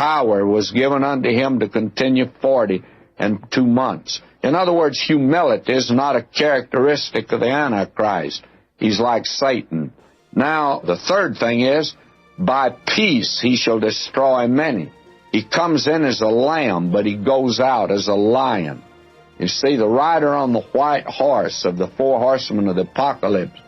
power was given unto him to continue 42 months. In other words, humility is not a characteristic of the Antichrist. He's like Satan. Now, the third thing is, by peace he shall destroy many. He comes in as a lamb, but he goes out as a lion. You see, the rider on the white horse of the four horsemen of the apocalypse,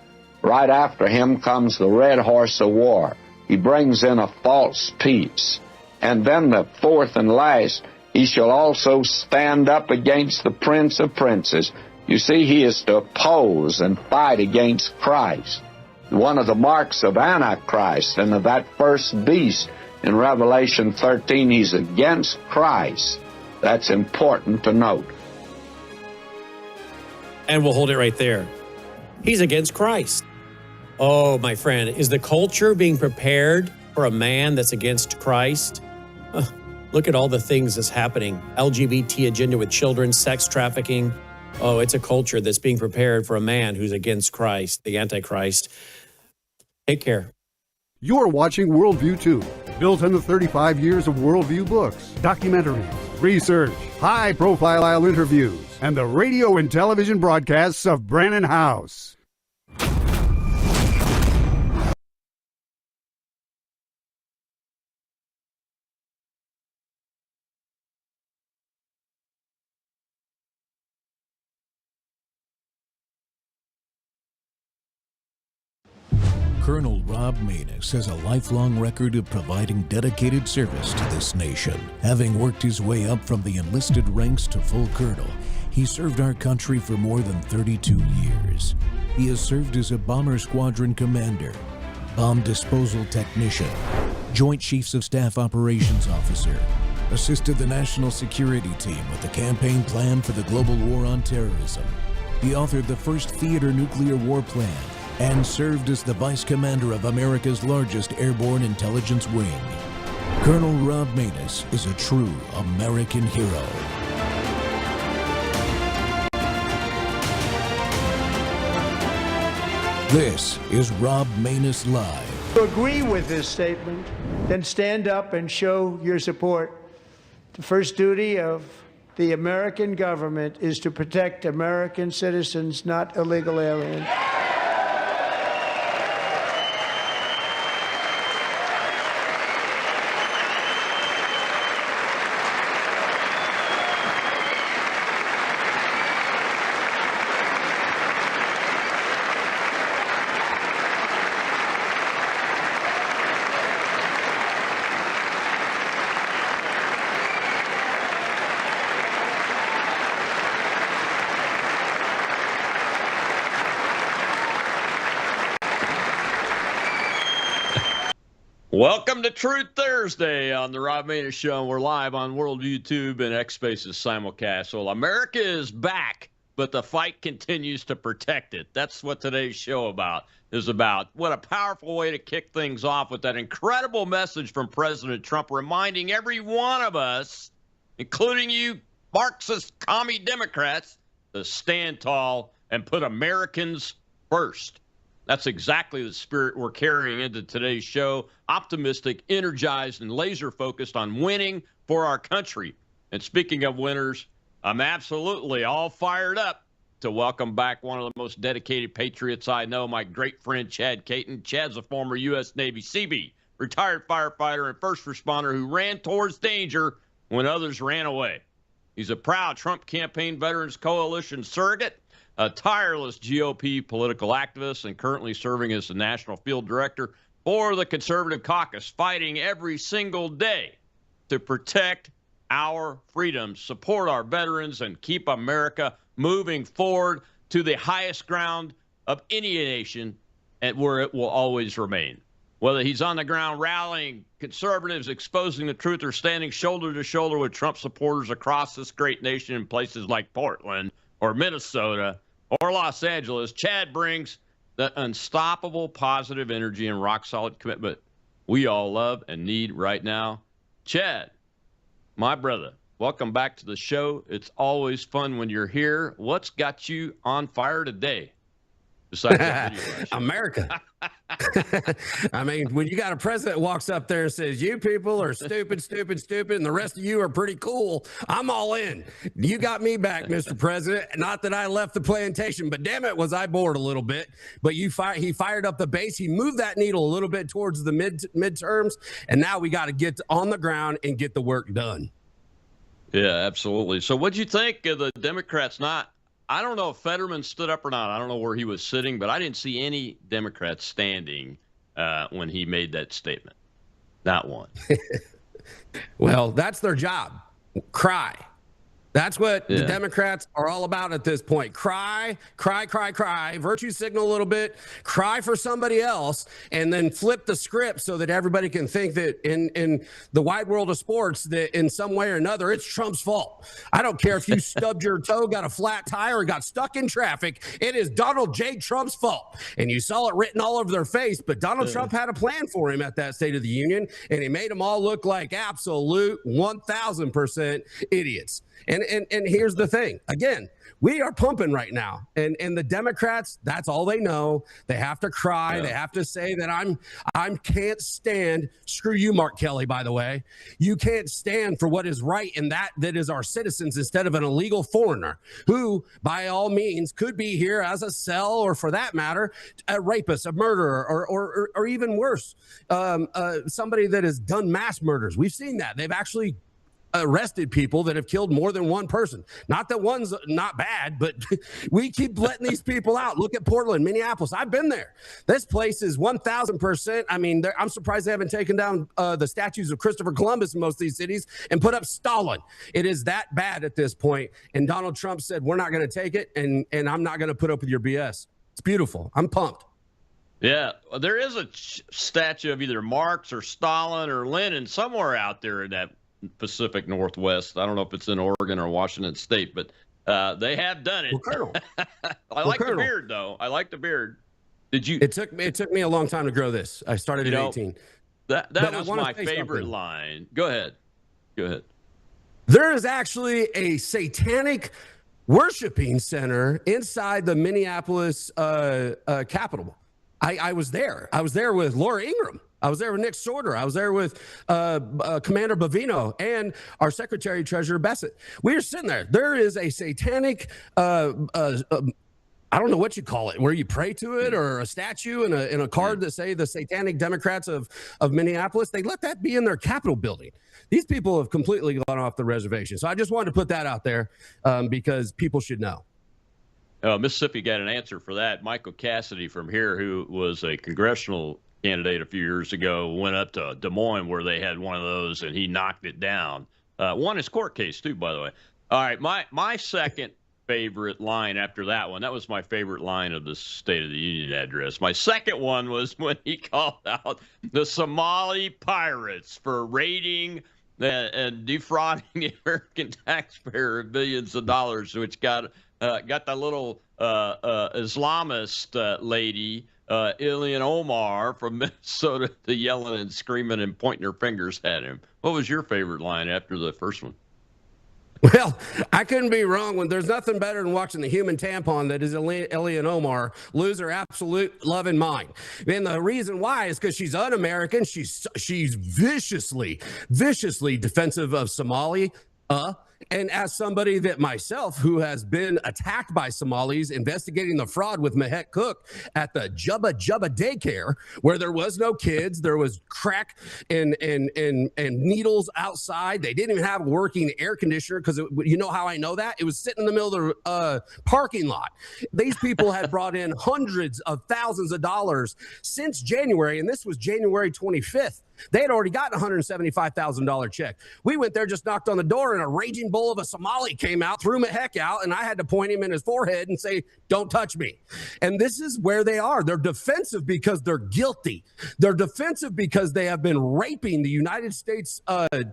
right after him comes the red horse of war. He brings in a false peace. And then the fourth and last, he shall also stand up against the prince of princes. You see, he is to oppose and fight against Christ. One of the marks of Antichrist and of that first beast in Revelation 13, he's against Christ. That's important to note. And we'll hold it right there. He's against Christ. Oh, my friend, is the culture being prepared for a man that's against Christ? Look at all the things that's happening. LGBT agenda with children, sex trafficking. Oh, it's a culture that's being prepared for a man who's against Christ, the Antichrist. Take care. You're watching Worldview 2, built on the 35 years of Worldview books, documentaries, research, high-profile interviews, and the radio and television broadcasts of Brannon House. Colonel Rob Maness has a lifelong record of providing dedicated service to this nation. Having worked his way up from the enlisted ranks to full colonel, he served our country for more than 32 years. He has served as a bomber squadron commander, bomb disposal technician, Joint Chiefs of Staff operations officer, assisted the national security team with the campaign plan for the global war on terrorism. He authored the first theater nuclear war plan, and served as the Vice Commander of America's largest airborne intelligence wing. Colonel Rob Maness is a true American hero. This is Rob Maness Live. If you agree with this statement, then stand up and show your support. The first duty of the American government is to protect American citizens, not illegal aliens. Welcome to Truth Thursday on the Rob Maness Show. We're live on World YouTube and X Spaces simulcast. Well, America is back, but the fight continues to protect it. That's what today's show is about. What a powerful way to kick things off with that incredible message from President Trump, reminding every one of us, including you Marxist commie Democrats, to stand tall and put Americans first. That's exactly the spirit we're carrying into today's show. Optimistic, energized, and laser-focused on winning for our country. And speaking of winners, I'm absolutely all fired up to welcome back one of the most dedicated patriots I know, my great friend Chad Caton. Chad's a former U.S. Navy Seabee, retired firefighter and first responder who ran towards danger when others ran away. He's a proud Trump Campaign Veterans Coalition surrogate, a tireless GOP political activist, and currently serving as the national field director for the Conservative Caucus, fighting every single day to protect our freedoms, support our veterans, and keep America moving forward to the highest ground of any nation and where it will always remain. Whether he's on the ground rallying conservatives, exposing the truth, or standing shoulder to shoulder with Trump supporters across this great nation in places like Portland or Minnesota or Los Angeles, Chad brings the unstoppable positive energy and rock-solid commitment we all love and need right now. Chad, my brother, welcome back to the show. It's always fun when you're here. What's got you on fire today? besides that video I showed. America. I mean, when you got a president walks up there and says, you people are stupid, stupid, stupid, and the rest of you are pretty cool, I'm all in. You got me back, Mr. President. Not that I left the plantation, but damn it, was I bored a little bit. But he fired up the base. He moved that needle a little bit towards the midterms, and now we got to get on the ground and get the work done. Yeah, absolutely. So what'd you think of the Democrats I don't know if Fetterman stood up or not. I don't know where he was sitting, but I didn't see any Democrats standing when he made that statement. Not one. Well, that's their job. Cry. That's what the Democrats are all about at this point. Cry, cry, cry, cry, virtue signal a little bit, cry for somebody else, and then flip the script so that everybody can think that in the wide world of sports, that in some way or another, it's Trump's fault. I don't care if you stubbed your toe, got a flat tire, or got stuck in traffic. It is Donald J. Trump's fault. And you saw it written all over their face, but Donald Trump had a plan for him at that State of the Union, and he made them all look like absolute 1,000% idiots. And here's the thing. Again, we are pumping right now. And the Democrats, that's all they know. They have to cry. Yeah. They have to say that I can't stand. Screw you, Mark Kelly, by the way. You can't stand for what is right and that is our citizens instead of an illegal foreigner who, by all means, could be here as a cell or, for that matter, a rapist, a murderer, or even worse, somebody that has done mass murders. We've seen that. They've actually arrested people that have killed more than one person. Not that one's not bad, but we keep letting these people out. Look at Portland, Minneapolis. I've been there. This place is 1,000%. I mean, I'm surprised they haven't taken down the statues of Christopher Columbus in most of these cities and put up Stalin. It is that bad at this point. And Donald Trump said, we're not going to take it, and I'm not going to put up with your BS. It's beautiful. I'm pumped. Yeah, there is a statue of either Marx or Stalin or Lenin somewhere out there in that Pacific Northwest. I don't know if it's in Oregon or Washington State, but they have done it. Well, Colonel. I like the beard, though. I like the beard. Did you? It took me a long time to grow this. I started at 18. That was my favorite line. Go ahead. There is actually a satanic worshiping center inside the Minneapolis Capitol. I was there. I was there with Laura Ingraham. I was there with Nick Sorter. I was there with Commander Bovino and our Secretary Treasurer Bassett. We were sitting there. There is a satanic, I don't know what you call it, where you pray to it, or a statue and a card that say the Satanic Democrats of Minneapolis. They let that be in their Capitol building. These people have completely gone off the reservation. So I just wanted to put that out there because people should know. Mississippi got an answer for that. Michael Cassidy from here, who was a congressional candidate a few years ago, went up to Des Moines where they had one of those, and he knocked it down. Won his court case too, by the way. All right, my second favorite line after that one, that was my favorite line of the State of the Union address. My second one was when he called out the Somali pirates for raiding and defrauding the American taxpayer of billions of dollars, which got the little Islamist lady, Ilhan Omar from Minnesota, to yelling and screaming and pointing her fingers at him. What was your favorite line after the first one? Well, I couldn't be wrong. When there's nothing better than watching the human tampon that is Ilhan Omar lose her absolute loving mind. And the reason why is because she's un-American. She's viciously defensive of Somalia. And as somebody that myself, who has been attacked by Somalis investigating the fraud with Mehek Cook at the Jubba daycare, where there was no kids, there was crack and needles outside. They didn't even have a working air conditioner because you know how I know that? It was sitting in the middle of the parking lot. These people had brought in hundreds of thousands of dollars since January, and this was January 25th. They had already gotten a $175,000 check. We went there, just knocked on the door, and a raging bull of a Somali came out, threw my heck out, and I had to point him in his forehead and say, don't touch me. And this is where they are. They're defensive because they're guilty. They're defensive because they have been raping the United States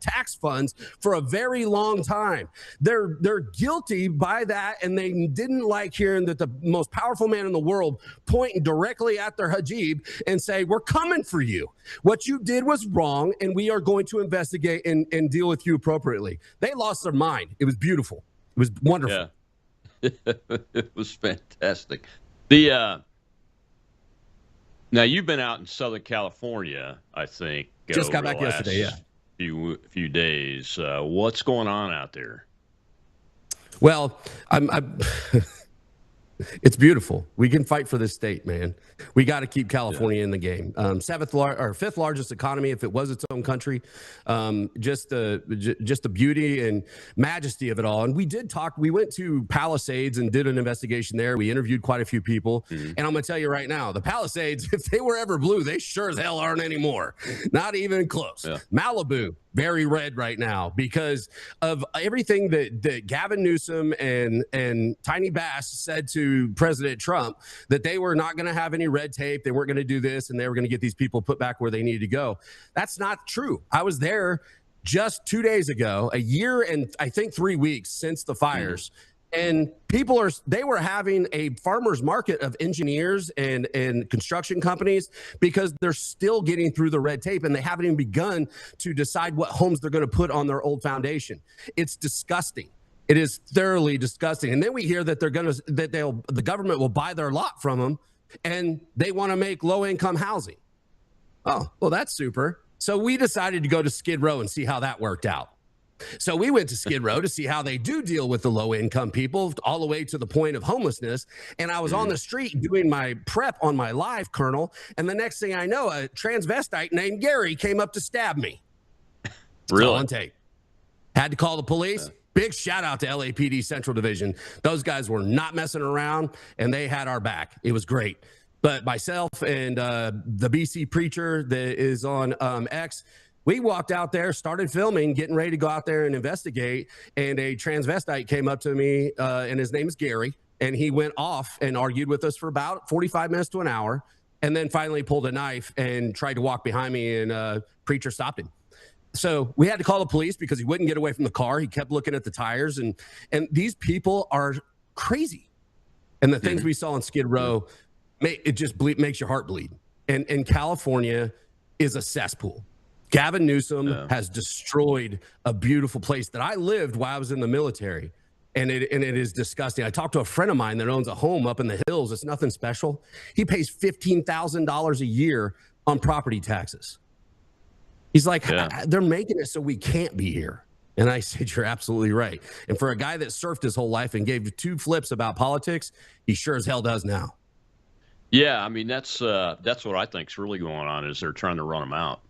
tax funds for a very long time. They're guilty by that, and they didn't like hearing that the most powerful man in the world pointing directly at their hajib and say, we're coming for you. What you did was wrong, and we are going to investigate and deal with you appropriately. They lost their mind. It was beautiful. It was wonderful. Yeah. It was fantastic. The Now, you've been out in Southern California, I think. Just got over back the yesterday, last few days. What's going on out there? Well, I'm it's beautiful. We can fight for this state, man. We got to keep California in the game. Fifth largest economy if it was its own country. Just the beauty and majesty of it all. And we did talk. We went to Palisades and did an investigation there. We interviewed quite a few people. And I'm going to tell you right now, the Palisades, if they were ever blue, they sure as hell aren't anymore. Not even close. Yeah. Malibu, very red right now because of everything that Gavin Newsom and Tiny Bass said to President Trump, that they were not going to have any red tape. They weren't going to do this, and they were going to get these people put back where they needed to go. That's not true. I was there just 2 days ago, a year and I think 3 weeks since the fires. And they were having a farmer's market of engineers and construction companies because they're still getting through the red tape and they haven't even begun to decide what homes they're going to put on their old foundation. It's disgusting. It is thoroughly disgusting. And then we hear that the government will buy their lot from them and they want to make low income housing. Oh, well, that's super. So we decided to go to Skid Row and see how that worked out. So we went to Skid Row to see how they do deal with the low-income people all the way to the point of homelessness. And I was on the street doing my prep on my live, Colonel. And the next thing I know, a transvestite named Gary came up to stab me. Really? On tape. Had to call the police. Big shout out to LAPD Central Division. Those guys were not messing around, and they had our back. It was great. But myself and the BC preacher that is on X, we walked out there, started filming, getting ready to go out there and investigate. And a transvestite came up to me, and his name is Gary. And he went off and argued with us for about 45 minutes to an hour. And then finally pulled a knife and tried to walk behind me, and preacher stopped him. So we had to call the police because he wouldn't get away from the car. He kept looking at the tires. And these people are crazy. And the things we saw on Skid Row, it just makes your heart bleed. And California is a cesspool. Gavin Newsom has destroyed a beautiful place that I lived while I was in the military. And it is disgusting. I talked to a friend of mine that owns a home up in the hills. It's nothing special. He pays $15,000 a year on property taxes. He's like, they're making it so we can't be here. And I said, you're absolutely right. And for a guy that surfed his whole life and gave 2 flips about politics, he sure as hell does now. Yeah, I mean, that's what I think is really going on is they're trying to run them out.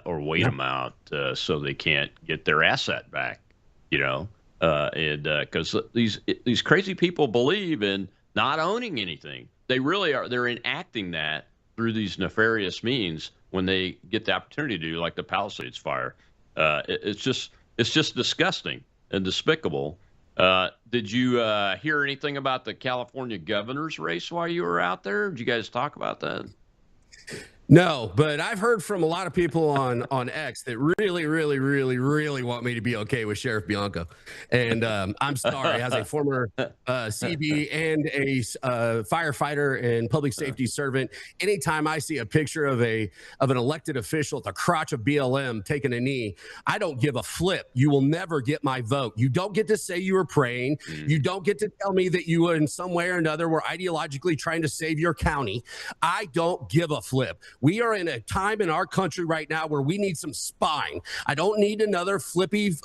Or wait them out so they can't get their asset back, and because these crazy people believe in not owning anything. They really are. They're enacting that through these nefarious means when they get the opportunity to do, like the Palisades fire. It's just disgusting and despicable. Did you hear anything about the California governor's race while you were out there? Did you guys talk about that? No, but I've heard from a lot of people on X that really, really, really, really want me to be okay with Sheriff Bianco. And I'm sorry, as a former CB and a firefighter and public safety servant, anytime I see a picture of an elected official at the crotch of BLM taking a knee, I don't give a flip. You will never get my vote. You don't get to say you were praying. You don't get to tell me that you in some way or another were ideologically trying to save your county. I don't give a flip. We are in a time in our country right now where we need some spine. I don't need another floppy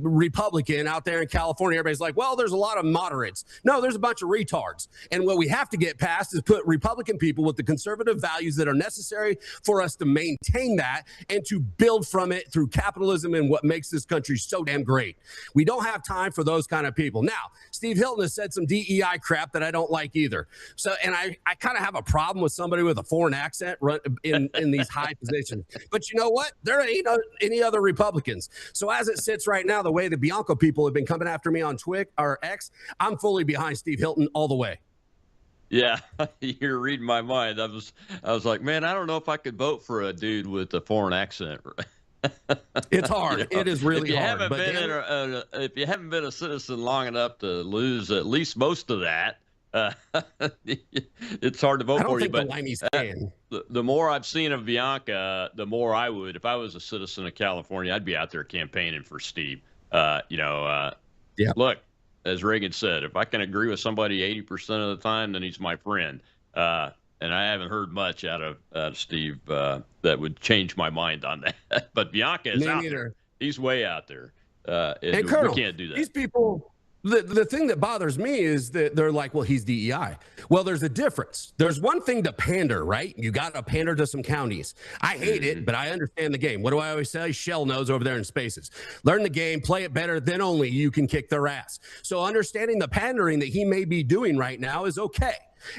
Republican out there in California. Everybody's like, well, there's a lot of moderates. No, there's a bunch of retards. And what we have to get past is put Republican people with the conservative values that are necessary for us to maintain that and to build from it through capitalism and what makes this country so damn great. We don't have time for those kind of people. Now, Steve Hilton has said some DEI crap that I don't like either. So, and I kind of have a problem with somebody with a foreign accent in these high positions. But you know what? There ain't any other Republicans. So as it sits right now, the way the Bianco people have been coming after me on Twitter or X, I'm fully behind Steve Hilton all the way. Yeah, you're reading my mind. I was like, man, I don't know if I could vote for a dude with a foreign accent. It's hard. It is really hard. If you haven't been a citizen long enough to lose at least most of that, it's hard to vote for you. But the more I've seen of Bianca, the more I would. If I was a citizen of California, I'd be out there campaigning for Steve. Look, as Reagan said, if I can agree with somebody 80% of the time, then he's my friend. And I haven't heard much out of Steve that would change my mind on that. But Bianca is out there. He's way out there. And Colonel, we can't do that. These people, the thing that bothers me is that they're like, well, he's DEI. Well, there's a difference. There's one thing to pander, right? You got to pander to some counties. I hate it, but I understand the game. What do I always say? Shell knows over there in spaces. Learn the game, play it better, then only you can kick their ass. So understanding the pandering that he may be doing right now is okay.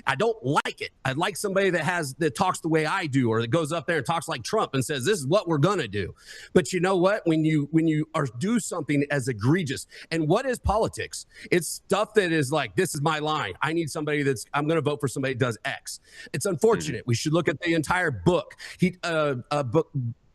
I don't like it. I'd like somebody that talks the way I do, or that goes up there and talks like Trump and says, this is what we're going to do. But you know what? When you do something as egregious, and what is politics? It's stuff that is like, this is my line. I need somebody I'm going to vote for somebody that does X. It's unfortunate. We should look at the entire book.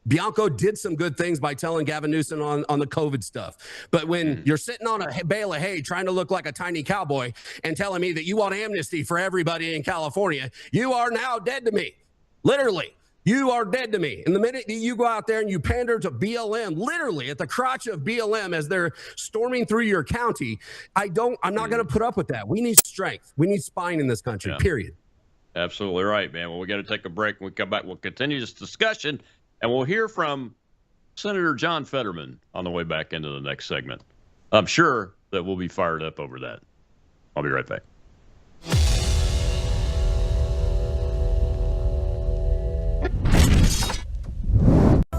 Bianco did some good things by telling Gavin Newsom on the COVID stuff. But when you're sitting on a bale of hay trying to look like a tiny cowboy and telling me that you want amnesty for everybody in California, you are now dead to me. Literally, you are dead to me. And the minute that you go out there and you pander to BLM, literally at the crotch of BLM as they're storming through your county, I'm not going to put up with that. We need strength. We need spine in this country, period. Absolutely right, man. Well, we got to take a break. When we come back, we'll continue this discussion. And we'll hear from Senator John Fetterman on the way back into the next segment. I'm sure that we'll be fired up over that. I'll be right back.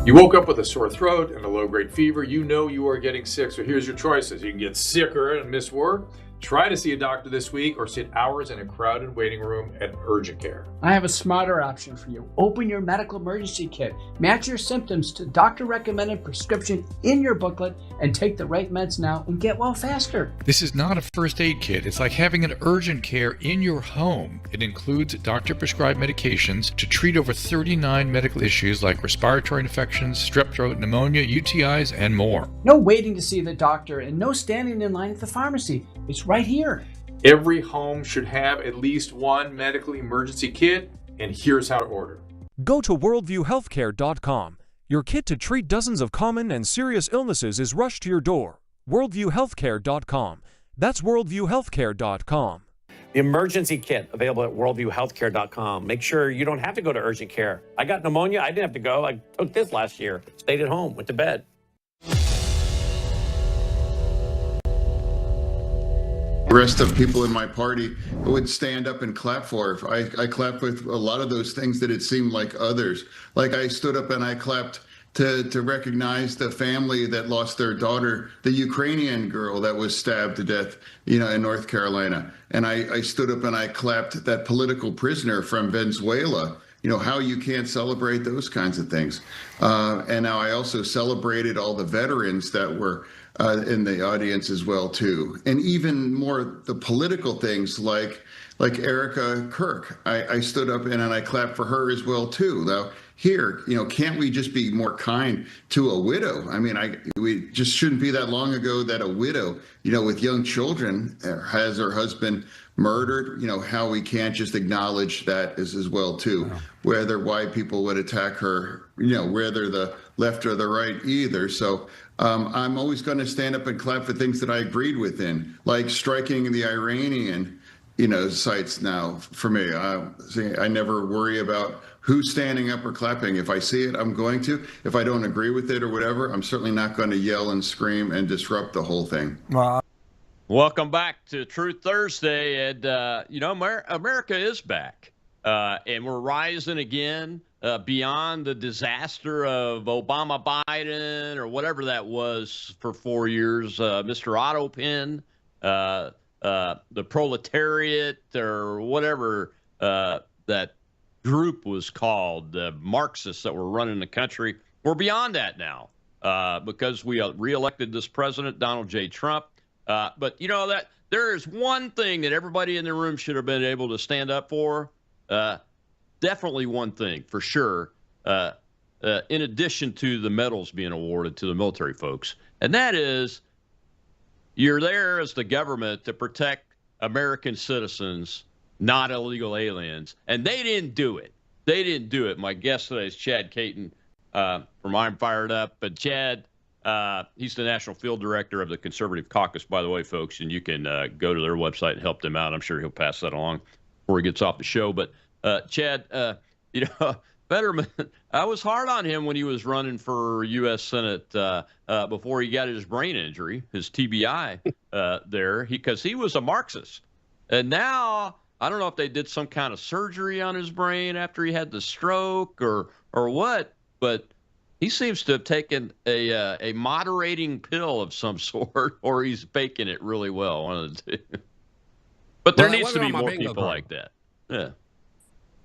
You woke up with a sore throat and a low-grade fever. You know you are getting sick, so here's your choices. You can get sicker and miss work. Try to see a doctor this week, or sit hours in a crowded waiting room at urgent care. I have a smarter option for you. Open your medical emergency kit. Match your symptoms to doctor-recommended prescription in your booklet and take the right meds now and get well faster. This is not a first aid kit. It's like having an urgent care in your home. It includes doctor-prescribed medications to treat over 39 medical issues like respiratory infections, strep throat, pneumonia, UTIs, and more. No waiting to see the doctor and no standing in line at the pharmacy. It's right here. Every home should have at least one medical emergency kit, and here's how to order. Go to worldviewhealthcare.com. Your kit to treat dozens of common and serious illnesses is rushed to your door. worldviewhealthcare.com. That's worldviewhealthcare.com. The emergency kit available at worldviewhealthcare.com. Make sure you don't have to go to urgent care. I got pneumonia. I didn't have to go. I took this last year. Stayed at home. Went to bed. The rest of people in my party would stand up and clap for. I clapped with a lot of those things that it seemed like others. Like I stood up and I clapped to recognize the family that lost their daughter, the Ukrainian girl that was stabbed to death, in North Carolina. And I stood up and I clapped that political prisoner from Venezuela. How you can't celebrate those kinds of things. And now I also celebrated all the veterans that were in the audience as well too, and even more the political things like Erica Kirk. I stood up and I clapped for her as well too. Now here, can't we just be more kind to a widow? I mean, we just shouldn't be that long ago that a widow, with young children, has her husband murdered. How we can't just acknowledge that as well too. Wow. Whether white people would attack her, whether the left or the right either. So I'm always going to stand up and clap for things that I agreed with like striking the Iranian, sites now for me. I never worry about who's standing up or clapping. If I see it, I'm going to. If I don't agree with it or whatever, I'm certainly not going to yell and scream and disrupt the whole thing. Welcome back to Truth Thursday. And, America is back. And we're rising again. Beyond the disaster of Obama, Biden, or whatever that was for 4 years, Mr. Autopin, the proletariat, or whatever that group was called, the Marxists that were running the country. We're beyond that now because we reelected this president, Donald J. Trump. But that there is one thing that everybody in the room should have been able to stand up for. Definitely one thing for sure, in addition to the medals being awarded to the military folks, and that is you're there as the government to protect American citizens, not illegal aliens, and they didn't do it. They didn't do it. My guest today is Chad Caton from I'm Fired Up. But Chad, he's the National Field Director of the Conservative Caucus, by the way, folks, and you can go to their website and help them out. I'm sure he'll pass that along before he gets off the show. But Chad, Fetterman, I was hard on him when he was running for U.S. Senate before he got his brain injury, his TBI there, because he was a Marxist. And now I don't know if they did some kind of surgery on his brain after he had the stroke or what, but he seems to have taken a moderating pill of some sort, or he's faking it really well. One of the two. But there needs to be more people like that. Yeah.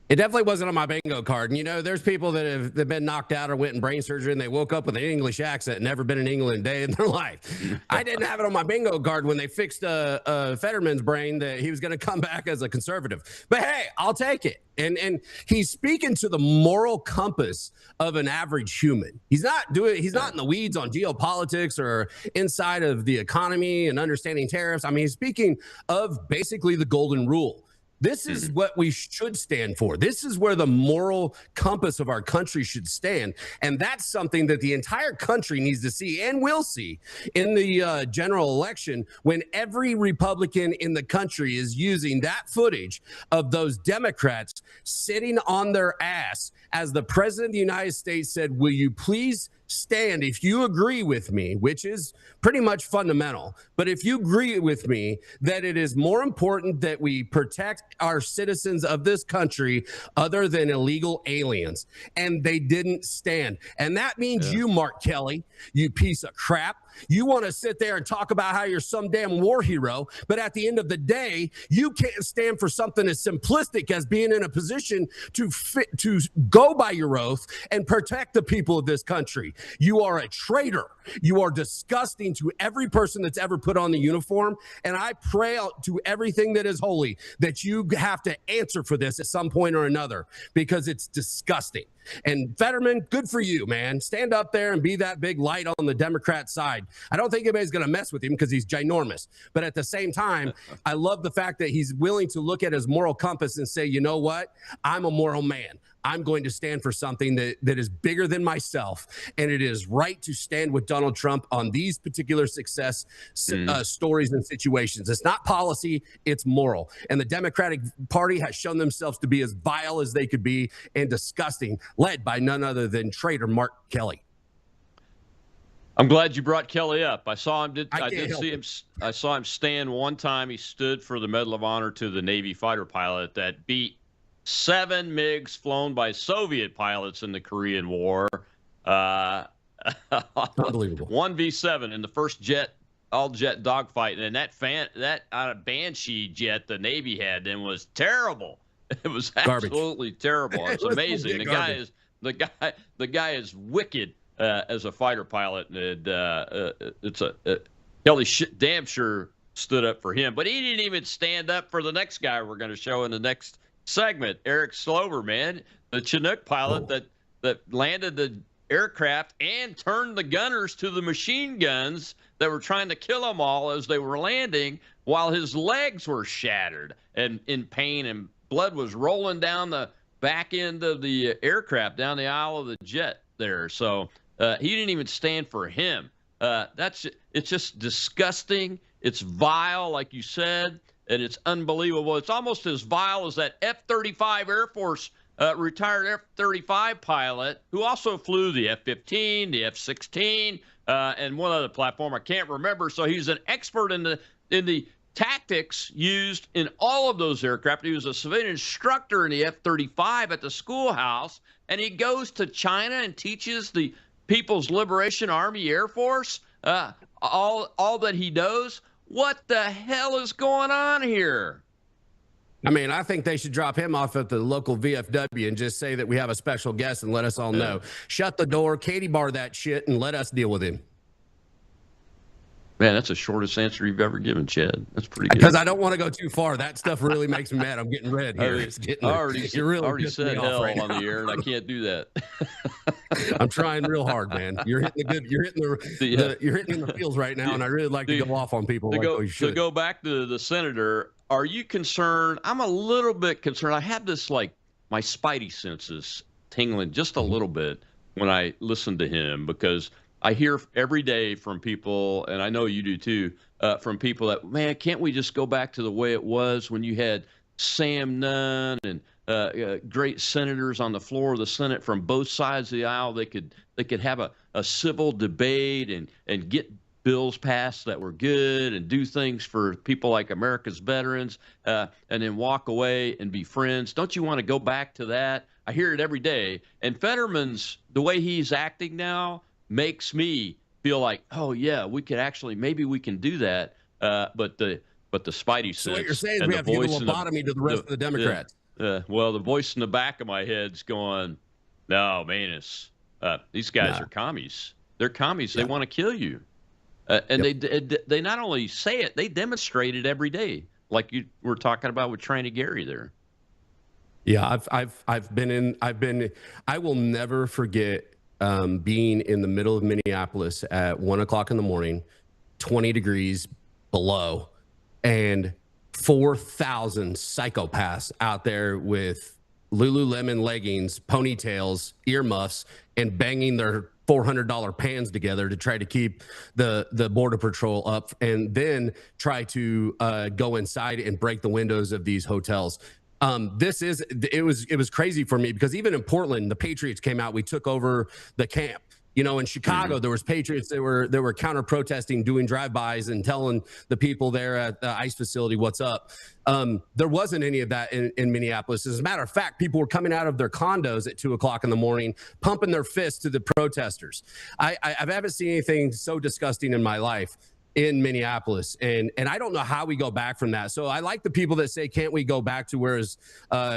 It definitely wasn't on my bingo card. And, there's people that have been knocked out or went in brain surgery and they woke up with an English accent and never been in England a day in their life. I didn't have it on my bingo card when they fixed Fetterman's brain that he was going to come back as a conservative. But hey, I'll take it. And he's speaking to the moral compass of an average human. He's not in the weeds on geopolitics or inside of the economy and understanding tariffs. I mean, he's speaking of basically the golden rule. This is what we should stand for. This is where the moral compass of our country should stand. And that's something that the entire country needs to see and will see in the general election, when every Republican in the country is using that footage of those Democrats sitting on their ass as the president of the United States said, "Will you please stand if you agree with me," which is pretty much fundamental. But if you agree with me that it is more important that we protect our citizens of this country other than illegal aliens, and they didn't stand. And that means you, Mark Kelly, you piece of crap. You want to sit there and talk about how you're some damn war hero, but at the end of the day, you can't stand for something as simplistic as being in a position to go by your oath and protect the people of this country. You are a traitor. You are disgusting to every person that's ever put on the uniform. And I pray to everything that is holy that you have to answer for this at some point or another, because it's disgusting. And Fetterman, good for you, man. Stand up there and be that big light on the Democrat side. I don't think anybody's going to mess with him because he's ginormous. But at the same time, I love the fact that he's willing to look at his moral compass and say, you know what? I'm a moral man. I'm going to stand for something that is bigger than myself. And it is right to stand with Donald Trump on these particular success stories and situations. It's not policy, it's moral. And the Democratic Party has shown themselves to be as vile as they could be and disgusting, led by none other than traitor Mark Kelly. I'm glad you brought Kelly up. I saw him. I saw him stand one time. He stood for the Medal of Honor to the Navy fighter pilot that beat 7 MiGs flown by Soviet pilots in the Korean War. Unbelievable. 1v7 in the first all-jet dogfight, and that Banshee jet the Navy had then was terrible. It was absolutely terrible. It's amazing. The guy is wicked as a fighter pilot, and Kelly damn sure stood up for him, but he didn't even stand up for the next guy we're going to show in the next segment, Eric Slover, man, the Chinook pilot that landed the aircraft and turned the gunners to the machine guns that were trying to kill them all as they were landing, while his legs were shattered and in pain, and blood was rolling down the back end of the aircraft, down the aisle of the jet there. So he didn't even stand for him. It's just disgusting. It's vile, like you said, and it's unbelievable. It's almost as vile as that F-35 Air Force retired F-35 pilot who also flew the F-15, the F-16, and one other platform I can't remember. So he's an expert in the tactics used in all of those aircraft. He was a civilian instructor in the F-35 at the schoolhouse, and he goes to China and teaches the People's Liberation Army Air Force all that he knows. What the hell is going on here? I mean, I think they should drop him off at the local VFW and just say that we have a special guest and let us all know. Shut the door, Katie bar that shit, and let us deal with him. Man, that's the shortest answer you've ever given, Chad. That's pretty good. Because I don't want to go too far. That stuff really makes me mad. I'm getting red here. I already said hell right on the air, and I can't do that. I'm trying real hard, man. You're hitting in the feels right now, and I really like to go off on people. To go back to the senator, are you concerned? I'm a little bit concerned. I have this, like, my spidey senses tingling just a little bit when I listen to him, because I hear every day from people, and I know you do too, from people that, man, can't we just go back to the way it was when you had Sam Nunn and great senators on the floor of the Senate from both sides of the aisle. They could have a civil debate and get bills passed that were good and do things for people like America's veterans, and then walk away and be friends. Don't you want to go back to that? I hear it every day. And Fetterman's, the way he's acting now, makes me feel like, oh yeah, maybe we can do that. But the spidey sense. So what you're saying is we have to give a lobotomy to the rest of the Democrats. Well, the voice in the back of my head's going, no, Maness, these guys are commies. They're commies. They want to kill you. And they not only say it, they demonstrate it every day, like you were talking about with Tranny Gary there. Yeah, I will never forget being in the middle of Minneapolis at 1 o'clock in the morning, 20 degrees below, and 4,000 psychopaths out there with Lululemon leggings, ponytails, earmuffs, and banging their $400 pans together to try to keep the Border Patrol up, and then try to go inside and break the windows of these hotels. It was crazy for me because even in Portland, the Patriots came out. We took over the camp. You know, in Chicago, there was Patriots that were counter protesting, doing drive-bys and telling the people there at the ICE facility what's up. There wasn't any of that in Minneapolis. As a matter of fact, people were coming out of their condos at 2 o'clock in the morning, pumping their fists to the protesters. I haven't seen anything so disgusting in my life in Minneapolis. And I don't know how we go back from that. So I like the people that say, can't we go back to where is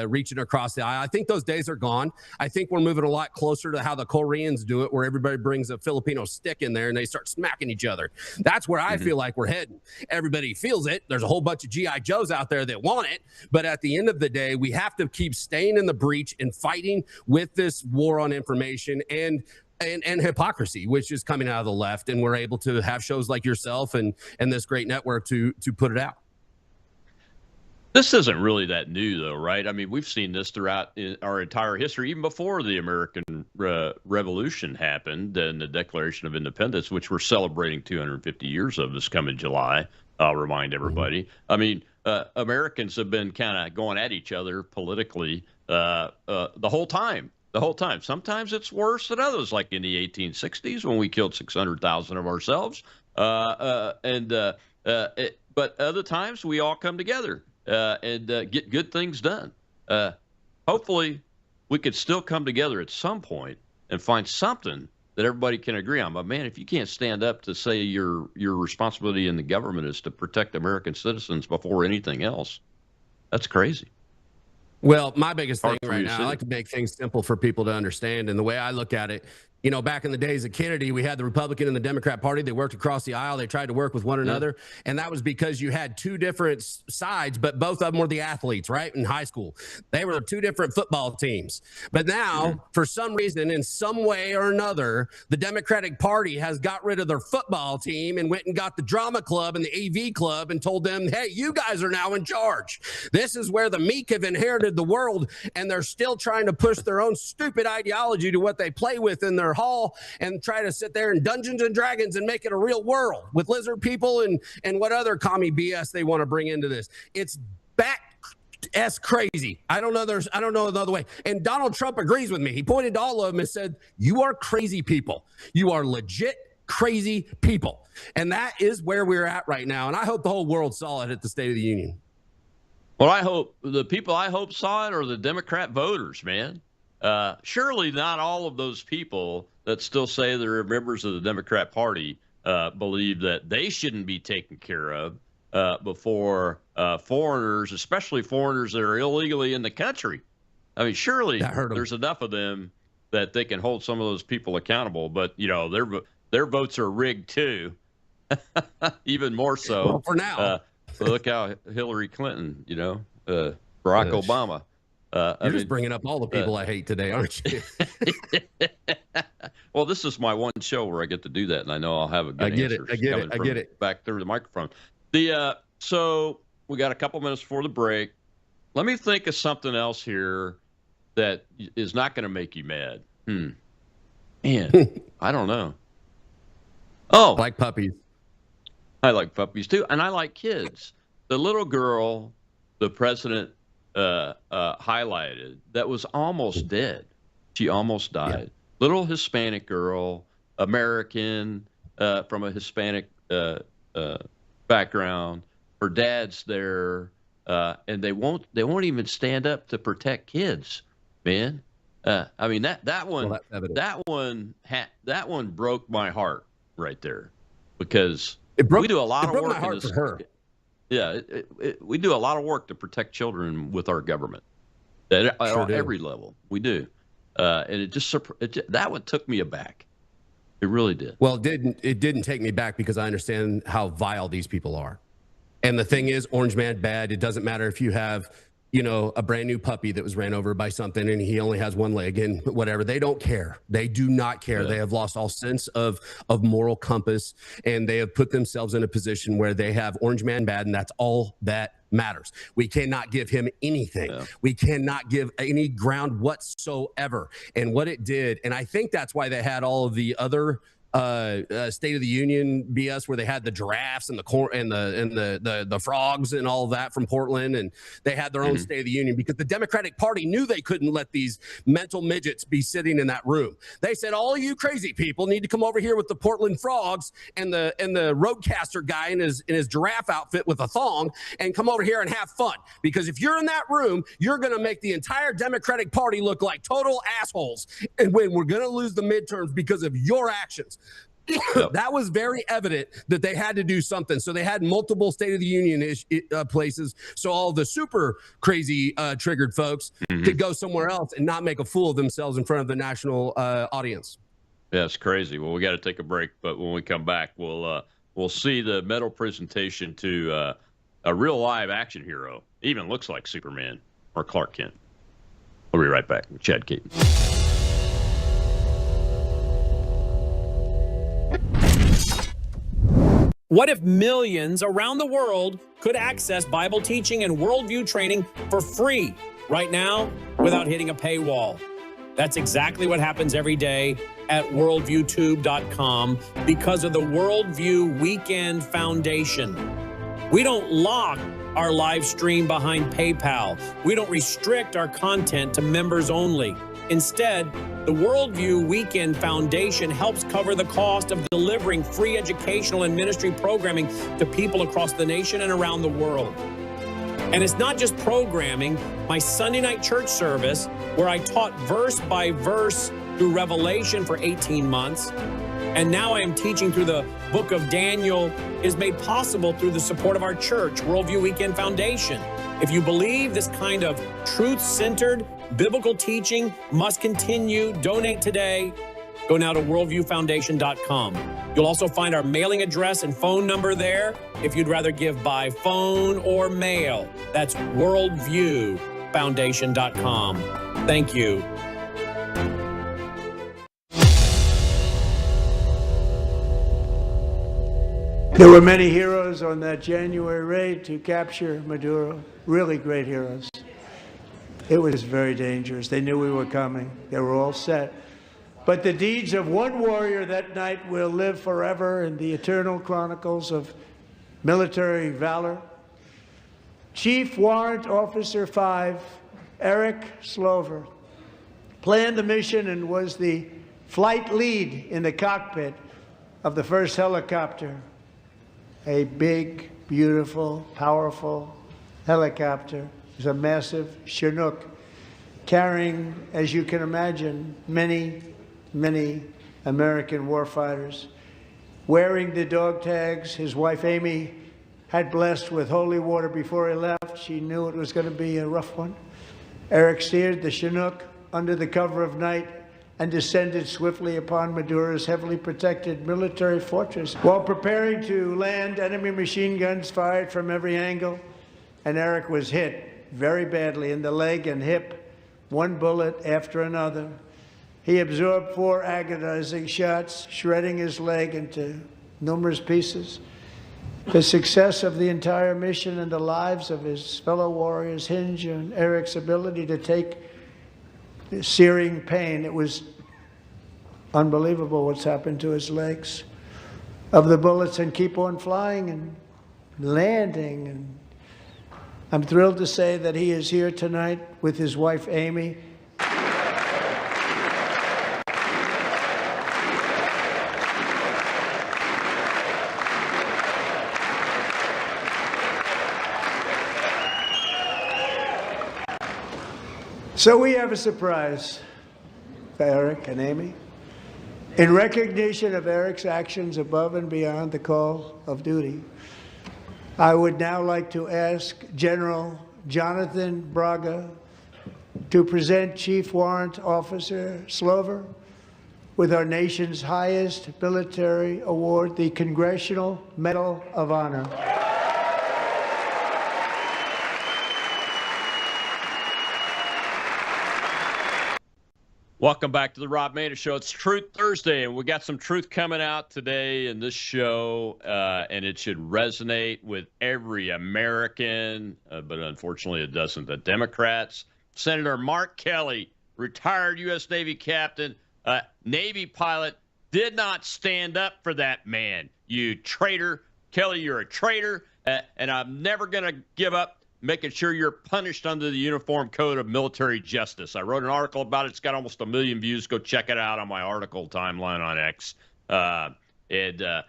reaching across the aisle? I think those days are gone. I think we're moving a lot closer to how the Koreans do it, where everybody brings a Filipino stick in there and they start smacking each other. That's where I feel like we're heading. Everybody feels it. There's a whole bunch of G.I. Joes out there that want it. But at the end of the day, we have to keep staying in the breach and fighting with this war on information and hypocrisy, which is coming out of the left. And we're able to have shows like yourself and this great network to put it out. This isn't really that new, though, right? I mean, we've seen this throughout our entire history, even before the American Revolution happened and the Declaration of Independence, which we're celebrating 250 years of this coming July. I'll remind everybody. I mean, Americans have been kind of going at each other politically the whole time. Sometimes it's worse than others, like in the 1860s when we killed 600,000 of ourselves. But other times we all come together and get good things done. Hopefully, we could still come together at some point and find something that everybody can agree on. But man, if you can't stand up to say your responsibility in the government is to protect American citizens before anything else, that's crazy. Well, my biggest thing right now, I like to make things simple for people to understand. And the way I look at it, you know, back in the days of Kennedy, we had the Republican and the Democrat Party. They worked across the aisle. They tried to work with one another. And that was because you had two different sides, but both of them were the athletes, right? In high school, they were two different football teams. But now, for some reason, in some way or another, the Democratic Party has got rid of their football team and went and got the drama club and the AV club and told them, hey, you guys are now in charge. This is where the meek have inherited the world, and they're still trying to push their own stupid ideology to what they play with in their hall and try to sit there in Dungeons and Dragons and make it a real world with lizard people and what other commie BS they want to bring into this. It's bat-ass crazy. I don't know another way. And Donald Trump agrees with me. He pointed to all of them and said, you are crazy people. You are legit crazy people. And that is where we're at right now. And I hope the whole world saw it at the State of the Union. Well, I hope the people saw it are the Democrat voters, man. Surely not all of those people that still say they're members of the Democrat Party believe that they shouldn't be taken care of before foreigners, especially foreigners that are illegally in the country. I mean, surely there's enough of them that they can hold some of those people accountable. But, you know, their votes are rigged, too, even more so. Well, for now. Look how Hillary Clinton, you know, Barack Obama. You're just bringing up all the people I hate today, aren't you? Well, this is my one show where I get to do that, and I know I'll have a good answer. I get it. Back through the microphone. So we got a couple minutes before the break. Let me think of something else here that is not going to make you mad. Man, I don't know. Oh, I like puppies. I like puppies too, and I like kids. The little girl the president highlighted that was almost dead. She almost died. Yeah. Little Hispanic girl, American, from a Hispanic background. Her dad's there, and they won't even stand up to protect kids, man. I mean that one broke my heart right there, because we do a lot of work in this. Yeah, we do a lot of work to protect children with our government at every level. We do, and that one took me aback. It really did. Well, it didn't take me back, because I understand how vile these people are. And the thing is, orange man bad. It doesn't matter if you have, a brand new puppy that was ran over by something and he only has one leg and whatever. They don't care. They do not care. Yeah. They have lost all sense of moral compass, and they have put themselves in a position where they have orange man bad, and that's all that matters. We cannot give him anything. Yeah. We cannot give any ground whatsoever. And what it did, and I think that's why they had all of the other State of the Union BS, where they had the giraffes and the corn and the frogs and all of that from Portland, and they had their own State of the Union, because the Democratic Party knew they couldn't let these mental midgets be sitting in that room. They said, all of you crazy people need to come over here with the Portland frogs and the roadcaster guy in his giraffe outfit with a thong, and come over here and have fun, because if you're in that room, you're going to make the entire Democratic Party look like total assholes, and when we're going to lose the midterms because of your actions. Yep. That was very evident that they had to do something. So they had multiple State of the Union places, so all the super crazy triggered folks could go somewhere else and not make a fool of themselves in front of the national audience. Yeah, it's crazy. Well, we got to take a break, but when we come back, we'll see the medal presentation to a real live action hero. Even looks like Superman or Clark Kent. We'll be right back with Chad Caton. What if millions around the world could access Bible teaching and worldview training for free right now without hitting a paywall? That's exactly what happens every day at worldviewtube.com because of the Worldview Weekend Foundation. We don't lock our live stream behind PayPal. We don't restrict our content to members only. Instead, the Worldview Weekend Foundation helps cover the cost of delivering free educational and ministry programming to people across the nation and around the world. And it's not just programming. My Sunday night church service, where I taught verse by verse through Revelation for 18 months, and now I am teaching through the book of Daniel, is made possible through the support of our church, Worldview Weekend Foundation. If you believe this kind of truth-centered biblical teaching must continue, donate today. Go now to worldviewfoundation.com. You'll also find our mailing address and phone number there if you'd rather give by phone or mail. That's worldviewfoundation.com. Thank you. There were many heroes on that January raid to capture Maduro, really great heroes. It was very dangerous. They knew we were coming. They were all set. But the deeds of one warrior that night will live forever in the eternal chronicles of military valor. Chief Warrant Officer 5, Eric Slover, planned the mission and was the flight lead in the cockpit of the first helicopter. A big, beautiful, powerful helicopter. It was a massive Chinook carrying, as you can imagine, many, many American warfighters. Wearing the dog tags, his wife Amy had blessed with holy water before he left. She knew it was going to be a rough one. Eric steered the Chinook under the cover of night and descended swiftly upon Maduro's heavily protected military fortress. While preparing to land, enemy machine guns fired from every angle, and Eric was hit very badly in the leg and hip, one bullet after another. He absorbed 4 agonizing shots, shredding his leg into numerous pieces. The success of the entire mission and the lives of his fellow warriors hinge on Eric's ability to take searing pain. It was unbelievable what's happened to his legs of the bullets, and keep on flying and landing and I'm thrilled to say that he is here tonight with his wife, Amy. So we have a surprise for Eric and Amy. In recognition of Eric's actions above and beyond the call of duty, I would now like to ask General Jonathan Braga to present Chief Warrant Officer Slover with our nation's highest military award, the Congressional Medal of Honor. Welcome back to the Rob Maness Show. It's Truth Thursday, and we got some truth coming out today in this show, and it should resonate with every American, but unfortunately it doesn't. The Democrats, Senator Mark Kelly, retired U.S. Navy captain, Navy pilot, did not stand up for that man. You traitor. Kelly, you're a traitor, and I'm never going to give up making sure you're punished under the Uniform Code of Military Justice. I wrote an article about it. It's got almost 1 million views. Go check it out on my article timeline on X. The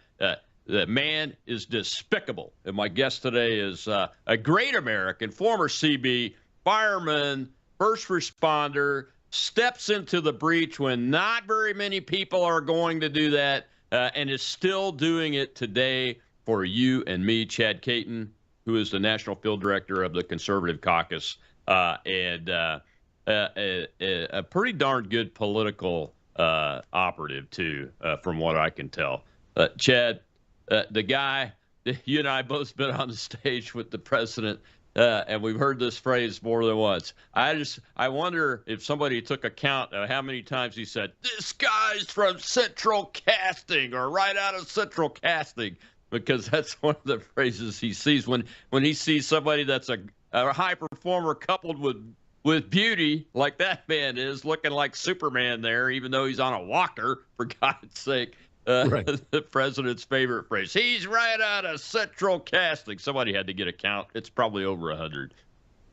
man is despicable. And my guest today is a great American, former CB, fireman, first responder, steps into the breach when not very many people are going to do that, and is still doing it today for you and me, Chad Caton, who is the National Field Director of the Conservative Caucus, and a pretty darn good political operative, too, from what I can tell. Chad, the guy, you and I both been on the stage with the president, and we've heard this phrase more than once. I wonder if somebody took account of how many times he said, "This guy's from Central Casting," or "right out of Central Casting," because that's one of the phrases he sees when he sees somebody that's a high performer coupled with beauty, like that man is, looking like Superman there, even though he's on a walker, for God's sake. Right. The president's favorite phrase. He's right out of Central Casting. Somebody had to get a count. It's probably over 100.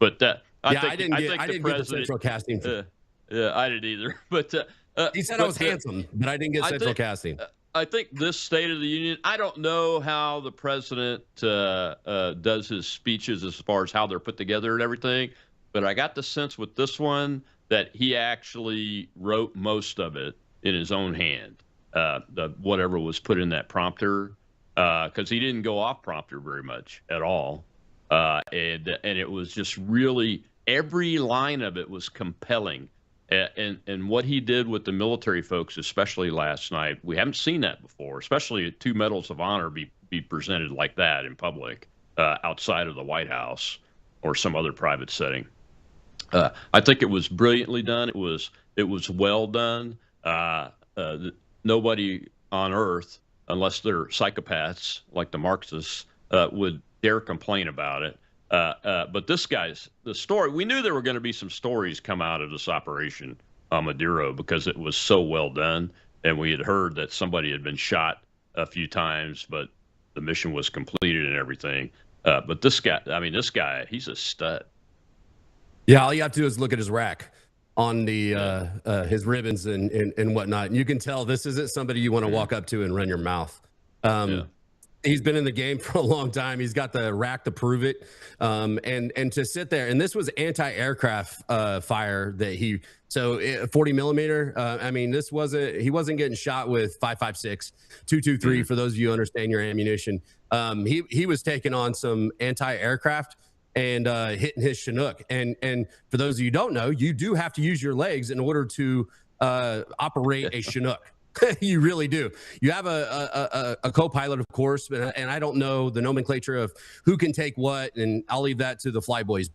But I didn't get the Central Casting. Yeah, I didn't either. But he said I was handsome, but I didn't get Central Casting. I think this State of the Union, I don't know how the president does his speeches as far as how they're put together and everything, but I got the sense with this one that he actually wrote most of it in his own hand, whatever was put in that prompter, because he didn't go off prompter very much at all. And it was just really, every line of it was compelling. And what he did with the military folks, especially last night, we haven't seen that before, especially 2 medals of honor be presented like that in public, outside of the White House or some other private setting. I think it was brilliantly done. It was well done. Nobody on earth, unless they're psychopaths like the Marxists, would dare complain about it. But this guy's, the story, we knew there were going to be some stories come out of this Operation Maduro because it was so well done. And we had heard that somebody had been shot a few times, but the mission was completed and everything. But this guy, he's a stud. Yeah, all you have to do is look at his rack on the his ribbons and whatnot. And you can tell this isn't somebody you want to walk up to and run your mouth. He's been in the game for a long time. He's got the rack to prove it. And to sit there, and this was anti-aircraft fire that 40 millimeter. I mean, he wasn't getting shot with 5.56, 223 for those of you who understand your ammunition. He was taking on some anti-aircraft and hitting his Chinook. And for those of you who don't know, you do have to use your legs in order to operate a Chinook. You really do. You have a co-pilot, of course, and I don't know the nomenclature of who can take what, and I'll leave that to the flyboys.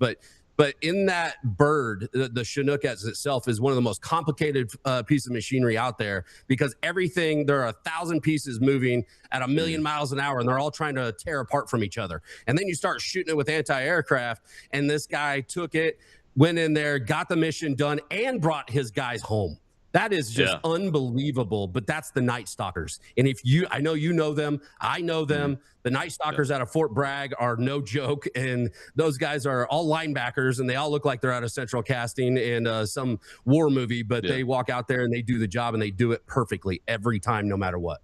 But in that bird, the Chinook as itself is one of the most complicated pieces of machinery out there, because there are 1,000 pieces moving at 1 million miles an hour, and they're all trying to tear apart from each other. And then you start shooting it with anti-aircraft, and this guy took it, went in there, got the mission done, and brought his guys home. That is just unbelievable. But that's the Night Stalkers. And I know you know them. I know them. The Night Stalkers out of Fort Bragg are no joke. And those guys are all linebackers, and they all look like they're out of Central Casting and some war movie. But they walk out there and they do the job, and they do it perfectly every time, no matter what.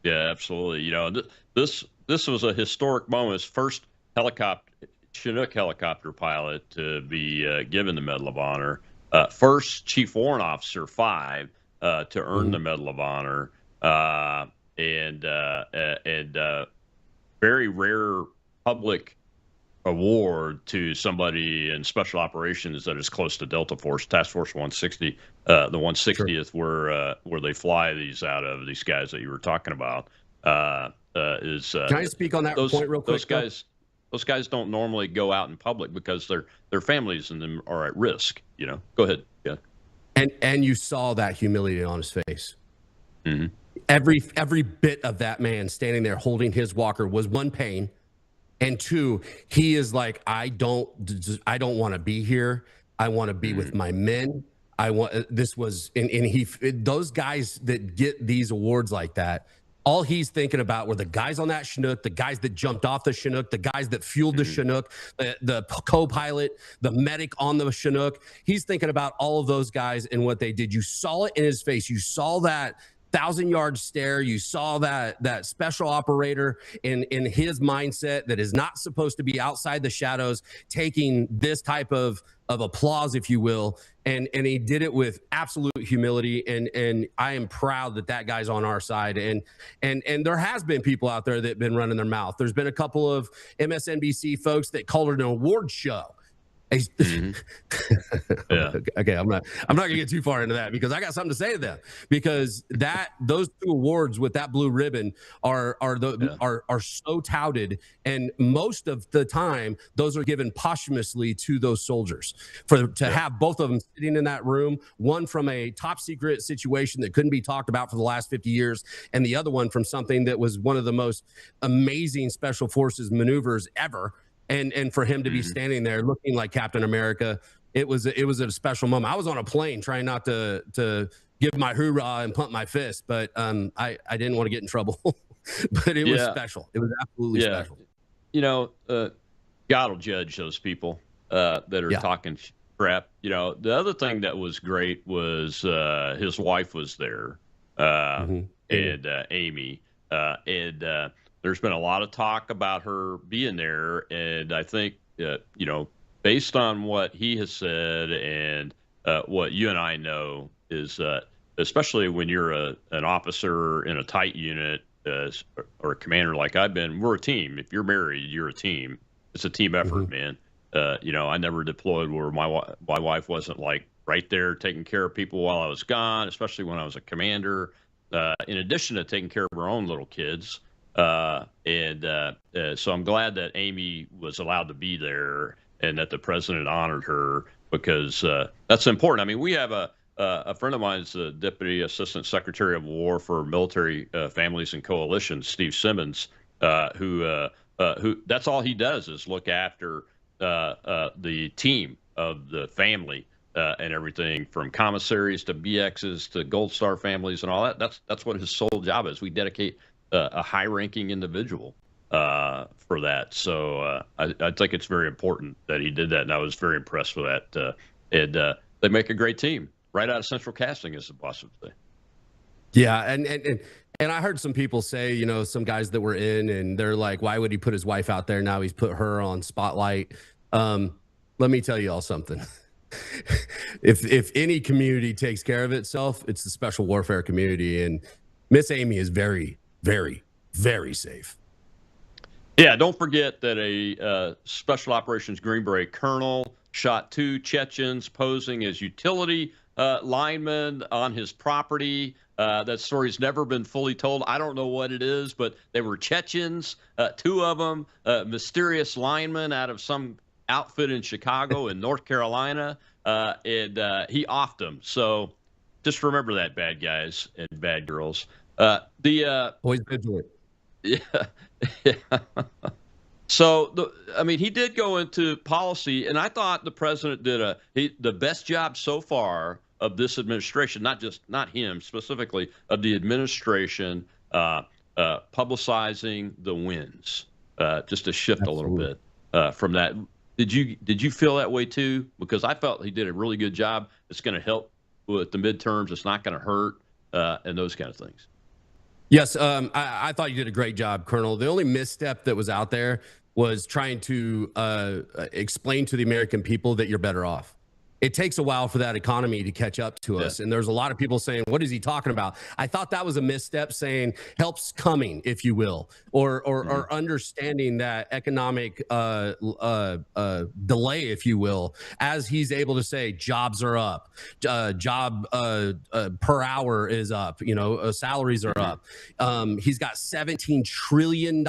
Yeah, absolutely. You know, this was a historic moment. His first Chinook helicopter pilot to be given the Medal of Honor. First Chief Warrant Officer 5 to earn the Medal of Honor, and very rare public award to somebody in special operations that is close to Delta Force, Task Force 160, the 160th, where they fly these out of, these guys that you were talking about. Can I speak on that point real quick? Those guys don't normally go out in public because their families and them are at risk. You know, go ahead. Yeah. And you saw that humility on his face. Every bit of that man standing there holding his walker was one, pain, and two, he is like, I don't want to be here. I want to be with my men. Those guys that get these awards like that, all he's thinking about were the guys on that Chinook, the guys that jumped off the Chinook, the guys that fueled the Chinook, the co-pilot, the medic on the Chinook. He's thinking about all of those guys and what they did. You saw it in his face. You saw that 1,000-yard stare. You saw that special operator in his mindset that is not supposed to be outside the shadows, taking this type of applause, if you will, and he did it with absolute humility, and I am proud that guy's on our side. And there has been people out there that have been running their mouth. There's been a couple of MSNBC folks that called it an award show. Okay, I'm not gonna get too far into that because I got something to say to them, because those two awards with that blue ribbon are so touted, and most of the time those are given posthumously to those soldiers to have both of them sitting in that room, one from a top secret situation that couldn't be talked about for the last 50 years, and the other one from something that was one of the most amazing special forces maneuvers ever. And for him to be standing there looking like Captain America, it was a special moment. I was on a plane trying not to give my hoorah and pump my fist, but I didn't want to get in trouble. But it was special. It was absolutely special. You know, God will judge those people that are talking crap. You know, the other thing that was great was his wife was there, and Amy, and there's been a lot of talk about her being there, and I think, you know, based on what he has said and what you and I know is, especially when you're an officer in a tight unit or a commander like I've been, we're a team. If you're married, you're a team. It's a team effort, man. You know, I never deployed where my wife wasn't like right there taking care of people while I was gone, especially when I was a commander, in addition to taking care of her own little kids. So I'm glad that Amy was allowed to be there and that the president honored her, because that's important. I mean, we have a friend of mine is the Deputy Assistant Secretary of War for Military Families and Coalitions, Steve Simmons, who that's all he does is look after the team of the family and everything from commissaries to BXs to Gold Star families and all that. That's what his sole job is. We dedicate a high-ranking individual for that. So I think it's very important that he did that, and I was very impressed with that. And they make a great team right out of Central Casting, as the boss would say. Yeah, and I heard some people say, you know, some guys that were in, and they're like, why would he put his wife out there? Now he's put her on spotlight. Let me tell you all something. If any community takes care of itself, it's the special warfare community, and Miss Amy is very, very, very safe. Yeah, don't forget that a Special Operations Green Beret colonel shot 2 Chechens posing as utility linemen on his property. That story's never been fully told. I don't know what it is, but they were Chechens, 2 of them, mysterious linemen out of some outfit in Chicago and North Carolina, and he offed them. So just remember that, bad guys and bad girls. Always vigilant. Yeah. So, I mean, he did go into policy, and I thought the president did the best job so far of this administration, not him specifically, of the administration publicizing the wins, just to shift a little bit from that. Did you feel that way too? Because I felt he did a really good job. It's going to help with the midterms. It's not going to hurt, and those kind of things. Yes, I thought you did a great job, Colonel. The only misstep that was out there was trying to explain to the American people that you're better off. It takes a while for that economy to catch up to us. And there's a lot of people saying, what is he talking about? I thought that was a misstep, saying help's coming, if you will, or understanding that economic delay, if you will, as he's able to say jobs are up, job per hour is up, salaries are up. He's got $17 trillion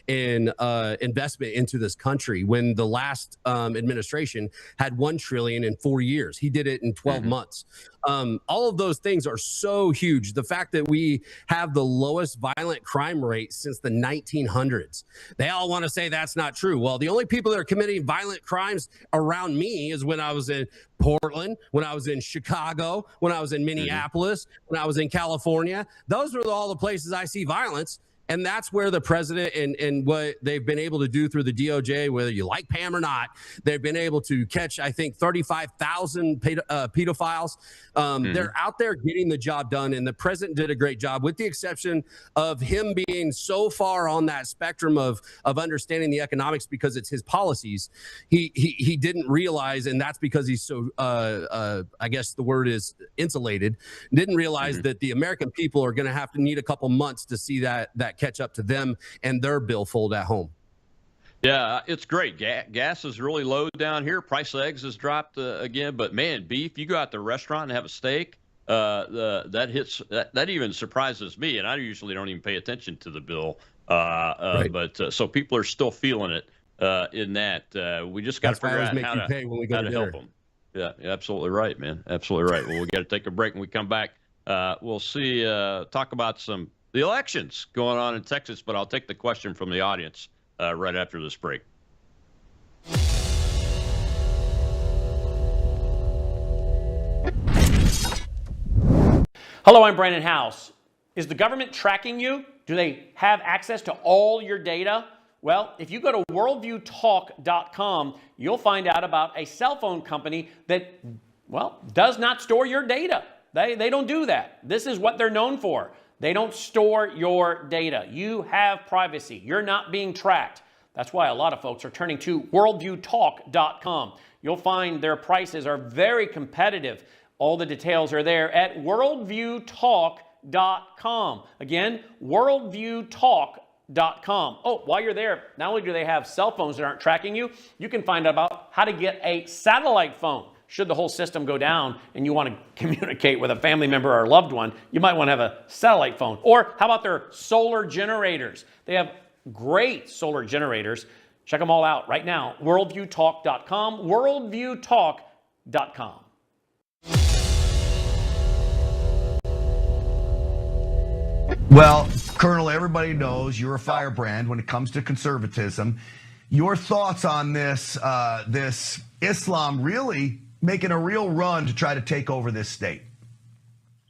in investment into this country when the last administration had $1 trillion in 4 years. He did it in 12 months. All of those things are so huge. The fact that we have the lowest violent crime rate since the 1900s. They all want to say that's not true. Well, the only people that are committing violent crimes around me is when I was in Portland, when I was in Chicago, when I was in Minneapolis, when I was in California. Those are all the places I see violence. And that's where the president and what they've been able to do through the DOJ, whether you like Pam or not, they've been able to catch, I think, 35,000 pedophiles. They're out there getting the job done, and the president did a great job, with the exception of him being so far on that spectrum of understanding the economics because it's his policies. He didn't realize, and that's because he's so, I guess the word is insulated, didn't realize that the American people are going to have to need a couple months to see that catch up to them and their billfold at home. Yeah, it's great. Gas is really low down here. Price of eggs has dropped again. But, man, beef, you go out to a restaurant and have a steak, that even surprises me. And I usually don't even pay attention to the bill. But so people are still feeling it in that. We just got to figure out how to help them. Yeah, absolutely right, man. Absolutely right. Well, we got to take a break. When we come back, we'll see, talk about the elections going on in Texas, but I'll take the question from the audience right after this break. Hello, I'm Brandon House. Is the government tracking you? Do they have access to all your data? Well, if you go to worldviewtalk.com, you'll find out about a cell phone company that, does not store your data. They don't do that. This is what they're known for. They don't store your data. You have privacy. You're not being tracked. That's why a lot of folks are turning to worldviewtalk.com. You'll find their prices are very competitive. All the details are there at worldviewtalk.com. Again, worldviewtalk.com. Oh, while you're there, not only do they have cell phones that aren't tracking you, you can find out about how to get a satellite phone. Should the whole system go down and you want to communicate with a family member or a loved one, you might want to have a satellite phone. Or how about their solar generators? They have great solar generators. Check them all out right now. Worldviewtalk.com. Worldviewtalk.com. Well, Colonel, everybody knows you're a firebrand when it comes to conservatism. Your thoughts on this Islam really making a real run to try to take over this state?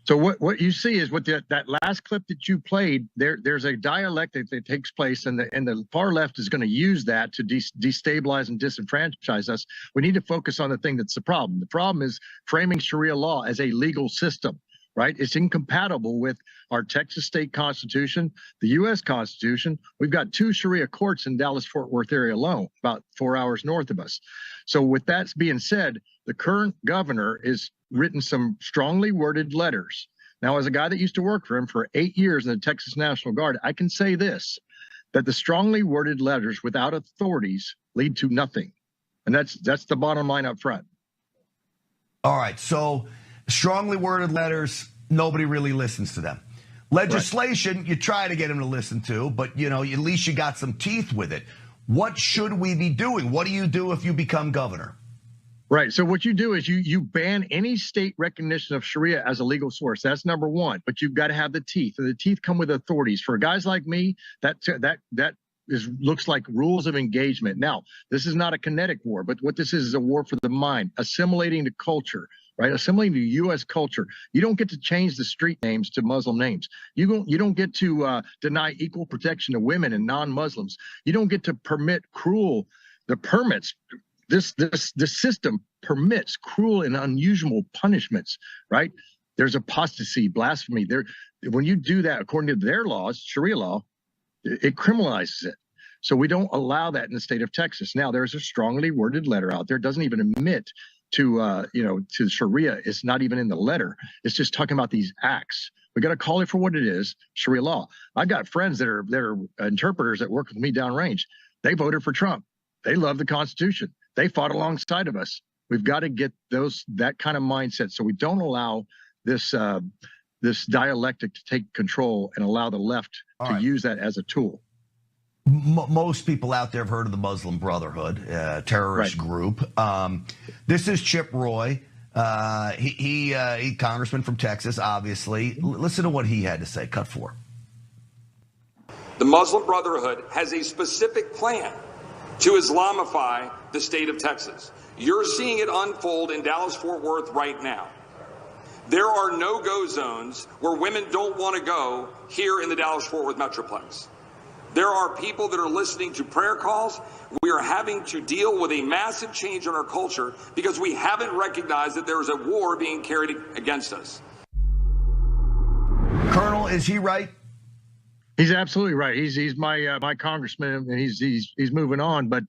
So what you see is that last clip that you played, there's a dialectic that takes place, and the far left is going to use that to destabilize and disenfranchise us. We need to focus on the thing that's the problem. The problem is framing Sharia law as a legal system, right? It's incompatible with our Texas state constitution, the U.S. Constitution. We've got 2 Sharia courts in Dallas-Fort Worth area alone, about 4 hours north of us. So with that being said, the current governor has written some strongly worded letters. Now, as a guy that used to work for him for 8 years in the Texas National Guard, I can say this, that the strongly worded letters without authorities lead to nothing. And that's the bottom line up front. All right. So strongly worded letters, nobody really listens to them. Legislation, right, you try to get them to listen to, but, at least you got some teeth with it. What should we be doing? What do you do if you become governor? Right. So what you do is you ban any state recognition of Sharia as a legal source. That's number one. But you've got to have the teeth, and the teeth come with authorities. For guys like me, that looks like rules of engagement. Now, this is not a kinetic war, but what this is a war for the mind, assimilating the culture, right? Assimilating to U.S. culture. You don't get to change the street names to Muslim names. You don't get to deny equal protection to women and non-Muslims. You don't get to permit the permits. This system permits cruel and unusual punishments, right? There's apostasy, blasphemy. When you do that according to their laws, Sharia law, it criminalizes it. So we don't allow that in the state of Texas. Now, there's a strongly worded letter out there. It doesn't even admit to Sharia. It's not even in the letter. It's just talking about these acts. We got to call it for what it is, Sharia law. I've got friends that are interpreters that work with me downrange. They voted for Trump. They love the Constitution. They fought alongside of us. We've got to get that kind of mindset so we don't allow this dialectic to take control and allow the left to use that as a tool. Most people out there have heard of the Muslim Brotherhood, terrorist group. This is Chip Roy. He congressman from Texas, obviously. Listen to what he had to say. Cut 4. The Muslim Brotherhood has a specific plan to Islamify the state of Texas. You're seeing it unfold in Dallas-Fort Worth right now. There are no-go zones where women don't want to go here in the Dallas-Fort Worth Metroplex. There are people that are listening to prayer calls. We are having to deal with a massive change in our culture because we haven't recognized that there is a war being carried against us. Colonel, is he right? He's absolutely right. He's my congressman, and he's moving on, but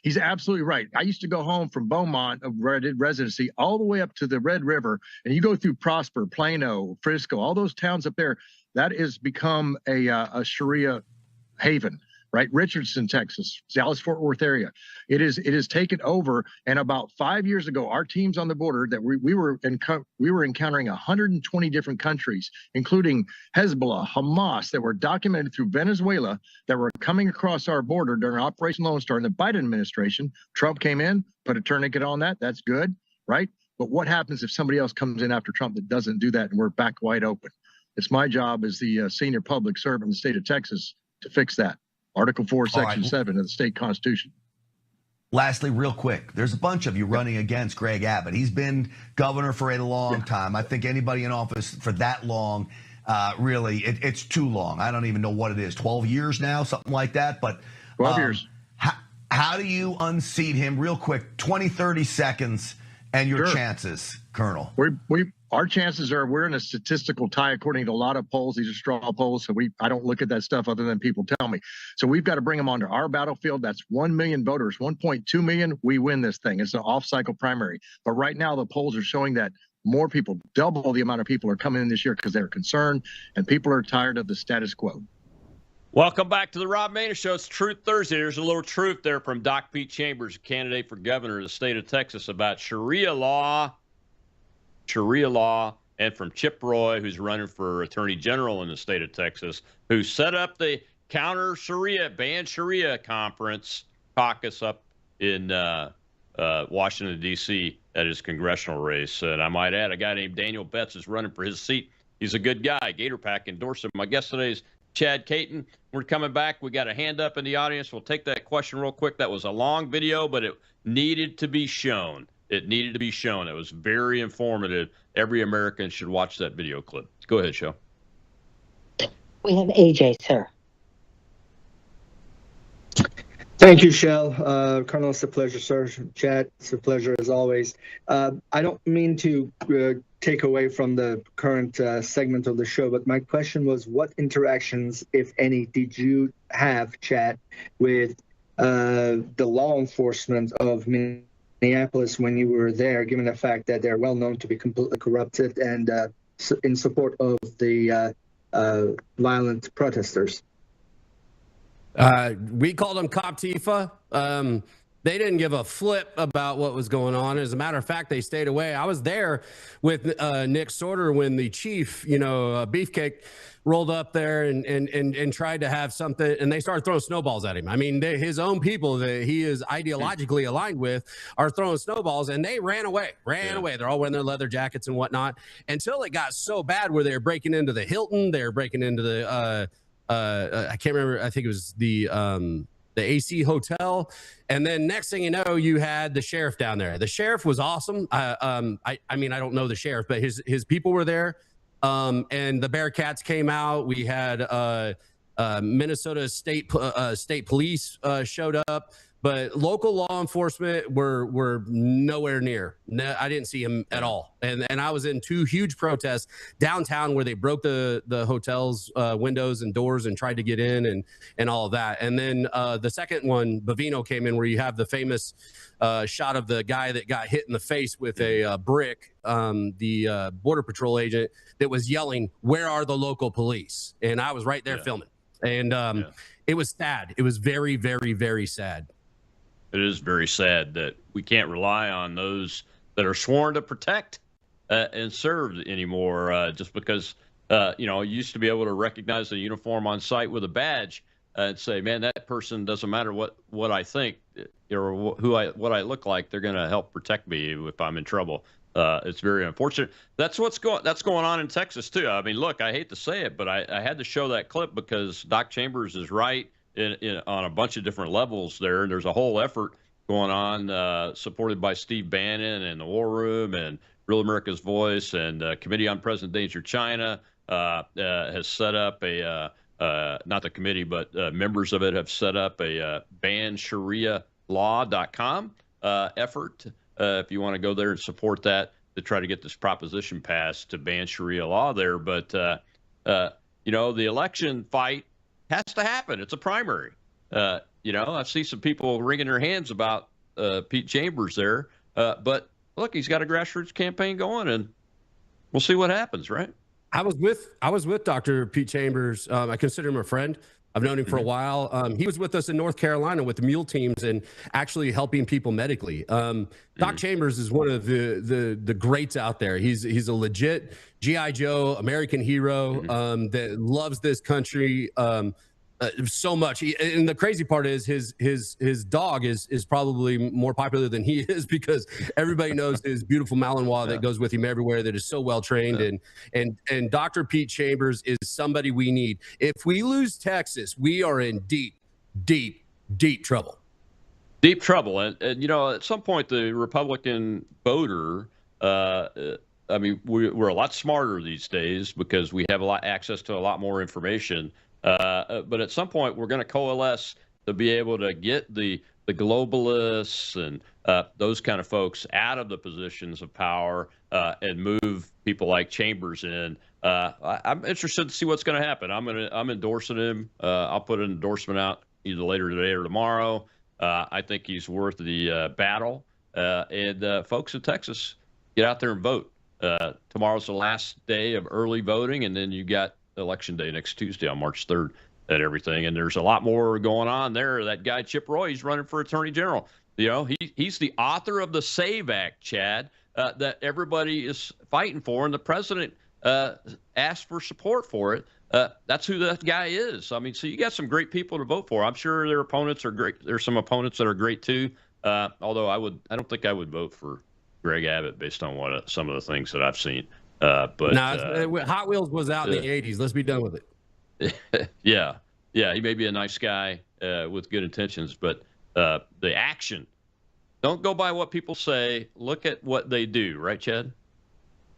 he's absolutely right. I used to go home from Beaumont, where I did residency, all the way up to the Red River, and you go through Prosper, Plano, Frisco, all those towns up there. That has become a Sharia haven, right? Richardson, Texas, Dallas-Fort Worth area. It is taken over. And about 5 years ago, our teams on the border that we were encountering 120 different countries, including Hezbollah, Hamas, that were documented through Venezuela, that were coming across our border during Operation Lone Star in the Biden administration. Trump came in, put a tourniquet on that. That's good, right? But what happens if somebody else comes in after Trump that doesn't do that and we're back wide open? It's my job as the senior public servant in the state of Texas to fix that. Article 4, Section 7 of the state constitution. Lastly, real quick, there's a bunch of you running against Greg Abbott. He's been governor for a long time. I think anybody in office for that long, really, it's too long. I don't even know what it is, 12 years now, something like that. But 12 years. How do you unseat him real quick, 20, 30 seconds, and your chances, Colonel? Our chances are we're in a statistical tie according to a lot of polls. These are straw polls, so I don't look at that stuff other than people tell me. So we've got to bring them onto our battlefield. That's 1 million voters, 1.2 million. We win this thing. It's an off-cycle primary. But right now the polls are showing that more people, double the amount of people are coming in this year because they're concerned and people are tired of the status quo. Welcome back to the Rob Maness Show. It's Truth Thursday. There's a little truth there from Doc Pete Chambers, candidate for governor of the state of Texas, about Sharia law, and from Chip Roy, who's running for Attorney General in the state of Texas, who set up the Counter Sharia, Ban Sharia Conference caucus up in Washington, D.C. at his congressional race. And I might add, a guy named Daniel Betts is running for his seat. He's a good guy. Gator Pack endorsed him. My guest today is Chad Caton. We're coming back. We got a hand up in the audience. We'll take that question real quick. That was a long video, but it needed to be shown. It needed to be shown. It was very informative. Every American should watch that video clip. Go ahead, Show. We have AJ, sir. Thank you, Shell. Colonel, it's a pleasure, sir. Chad, it's a pleasure as always. I don't mean to take away from the current segment of the show, but my question was, what interactions, if any, did you have, Chad, with the law enforcement of Minneapolis when you were there, given the fact that they're well known to be completely corrupted and in support of the violent protesters? We called them Cop Tifa. They didn't give a flip about what was going on. As a matter of fact, they stayed away. I was there with Nick Sorter when the chief, Beefcake, rolled up there and tried to have something, and they started throwing snowballs at him. I mean, his own people that he is ideologically aligned with are throwing snowballs, and they ran away. They're all wearing their leather jackets and whatnot until it got so bad where they were breaking into the Hilton. They were breaking into the I can't remember. I think it was the the AC hotel. And then next thing you know, you had the sheriff down there. The sheriff was awesome. I mean, I don't know the sheriff, but his people were there. And the Bearcats came out. We had Minnesota State Police showed up. But local law enforcement were nowhere near. No, I didn't see him at all. And I was in 2 huge protests downtown where they broke the hotel's windows and doors and tried to get in and all of that. And then the second one, Bavino came in, where you have the famous shot of the guy that got hit in the face with a brick, the Border Patrol agent that was yelling, "Where are the local police?" And I was right there filming. And it was sad. It was very, very, very sad. It is very sad that we can't rely on those that are sworn to protect and serve anymore, just because, you used to be able to recognize the uniform on site with a badge and say, man, that person, doesn't matter what I think or what I look like, they're going to help protect me if I'm in trouble. It's very unfortunate. That's going on in Texas too. I mean, look, I hate to say it, but I had to show that clip because Doc Chambers is right on a bunch of different levels there. And there's a whole effort going on, supported by Steve Bannon and the War Room and Real America's Voice and Committee on Present Danger China has set up not the committee, but members of it have set up a bansharialaw.com effort. If you want to go there and support that to try to get this proposition passed to ban Sharia law there. But, the election fight has to happen. It's a primary. I see some people wringing their hands about Pete Chambers there. But look, he's got a grassroots campaign going, and we'll see what happens, right? I was with Dr. Pete Chambers. I consider him a friend. I've known him for a while. He was with us in North Carolina with the mule teams and actually helping people medically. Doc Chambers is one of the greats out there. He's a legit G.I. Joe, American hero that loves this country so much. And the crazy part is his dog is probably more popular than he is because everybody knows his beautiful Malinois that goes with him everywhere, that is so well trained. And Dr. Pete Chambers is somebody we need. If we lose Texas, we are in deep trouble. Deep trouble. And at some point, the Republican voter, we're a lot smarter these days because we have access to a lot more information. But at some point, we're going to coalesce to be able to get the globalists and those kind of folks out of the positions of power and move people like Chambers in. I'm interested to see what's going to happen. I'm endorsing him. I'll put an endorsement out either later today or tomorrow. I think he's worth the battle. And folks in Texas, get out there and vote. Tomorrow's the last day of early voting, and then you got Election Day next Tuesday on March 3rd and everything. And there's a lot more going on there. That guy, Chip Roy, he's running for Attorney General. He's the author of the SAVE Act, Chad, that everybody is fighting for. And the president asked for support for it. That's who that guy is. I mean, so you got some great people to vote for. I'm sure their opponents are great. There's some opponents that are great too. Although I don't think I would vote for Greg Abbott based on what some of the things that I've seen. Hot Wheels was out in the 80s. Let's be done with it. Yeah. He may be a nice guy with good intentions, but the action. Don't go by what people say. Look at what they do. Right, Chad?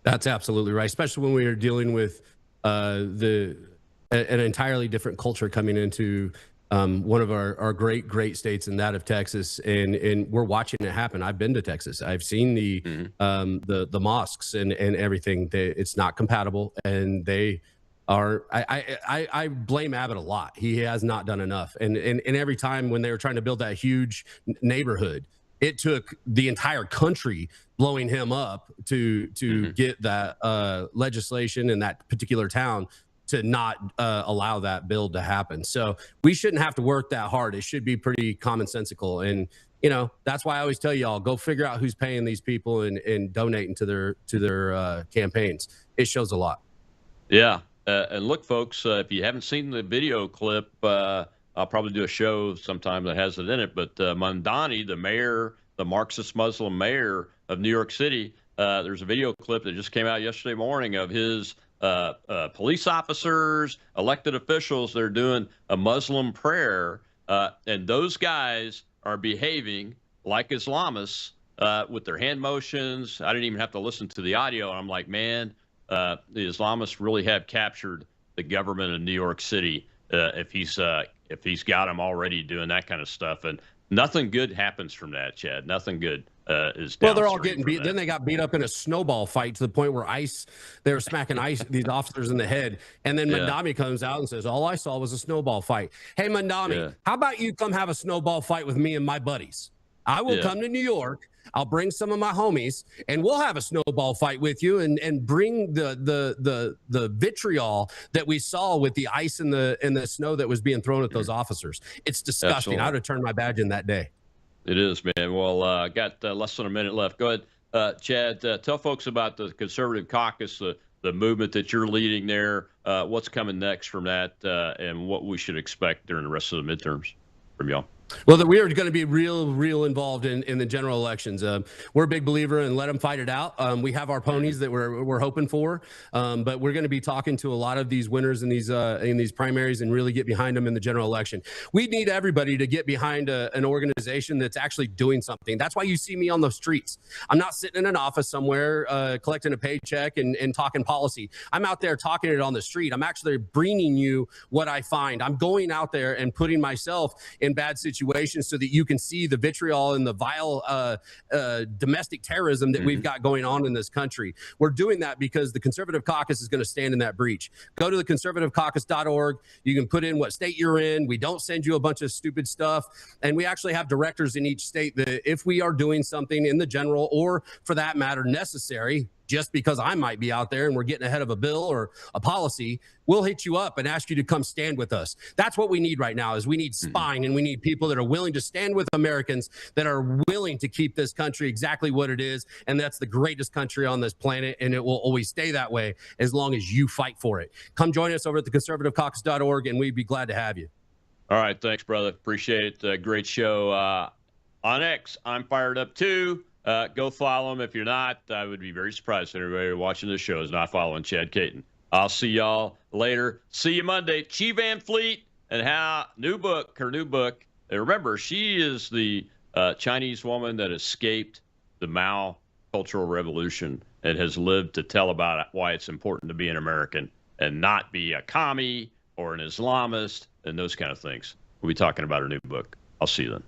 That's absolutely right. Especially when we are dealing with an entirely different culture coming into one of our great states, and that of Texas, and we're watching it happen. I've been to Texas. I've seen the mosques and everything. It's not compatible, and they are. I blame Abbott a lot. He has not done enough, and every time when they were trying to build that huge neighborhood, it took the entire country blowing him up to get that legislation in that particular town to not allow that build to happen. So we shouldn't have to work that hard. It should be pretty commonsensical. And, that's why I always tell y'all, go figure out who's paying these people and donating to their campaigns. It shows a lot. Yeah. And look, folks, if you haven't seen the video clip, I'll probably do a show sometime that has it in it. But Mamdani, the mayor, the Marxist Muslim mayor of New York City, there's a video clip that just came out yesterday morning of his police officers, elected officials. They're doing a Muslim prayer And those guys are behaving like Islamists with their hand motions. I didn't even have to listen to the audio. I'm like, man, the Islamists really have captured the government of New York City if he's got them already doing that kind of stuff. And nothing good happens from that, Chad. Nothing good is well, they're all downstream getting from beat. that. Then they got beat up in a snowball fight to the point where they were smacking these officers in the head. And then Yeah. Mandami comes out and says, all I saw was a snowball fight. Hey, Mandami, Yeah. how about you come have a snowball fight with me and my buddies? I will Yeah. come to New York. I'll bring some of my homies and we'll have a snowball fight with you and bring the vitriol that we saw with the ice and the snow that was being thrown at those officers. It's disgusting. Absolutely. I would have turned my badge in that day. It is, man. Well, got less than a minute left. Go ahead, Chad. Tell folks about the Conservative Caucus, the movement that you're leading there. What's coming next from that, and what we should expect during the rest of the midterms from y'all. Well, we are going to be real involved in the general elections. We're a big believer in let them fight it out. We have our ponies that we're hoping for, but we're going to be talking to a lot of these winners in these primaries and really get behind them in the general election. We need everybody to get behind an organization that's actually doing something. That's why you see me on the streets. I'm not sitting in an office somewhere collecting a paycheck and talking policy. I'm out there talking it on the street. I'm actually bringing you what I find. I'm going out there and putting myself in bad situations so that you can see the vitriol and the vile domestic terrorism that we've got going on in this country. We're doing that because the Conservative Caucus is going to stand in that breach. Go to the conservativecaucus.org. You can put in what state you're in. We don't send you a bunch of stupid stuff. And we actually have directors in each state that if we are doing something in the general or for that matter necessary, just because I might be out there and we're getting ahead of a bill or a policy, we'll hit you up and ask you to come stand with us. That's what we need right now is we need spine and we need people that are willing to stand with Americans, that are willing to keep this country exactly what it is. And that's the greatest country on this planet. And it will always stay that way as long as you fight for it. Come join us over at theconservativecaucus.org and we'd be glad to have you. All right. Thanks, brother. Appreciate it. Great show. On X, I'm fired up too. Go follow him. If you're not, I would be very surprised if everybody watching this show is not following Chad Caton. I'll see y'all later. See you Monday. Chi Van Fleet and her new book. And remember, she is the Chinese woman that escaped the Mao Cultural Revolution and has lived to tell about why it's important to be an American and not be a commie or an Islamist and those kind of things. We'll be talking about her new book. I'll see you then.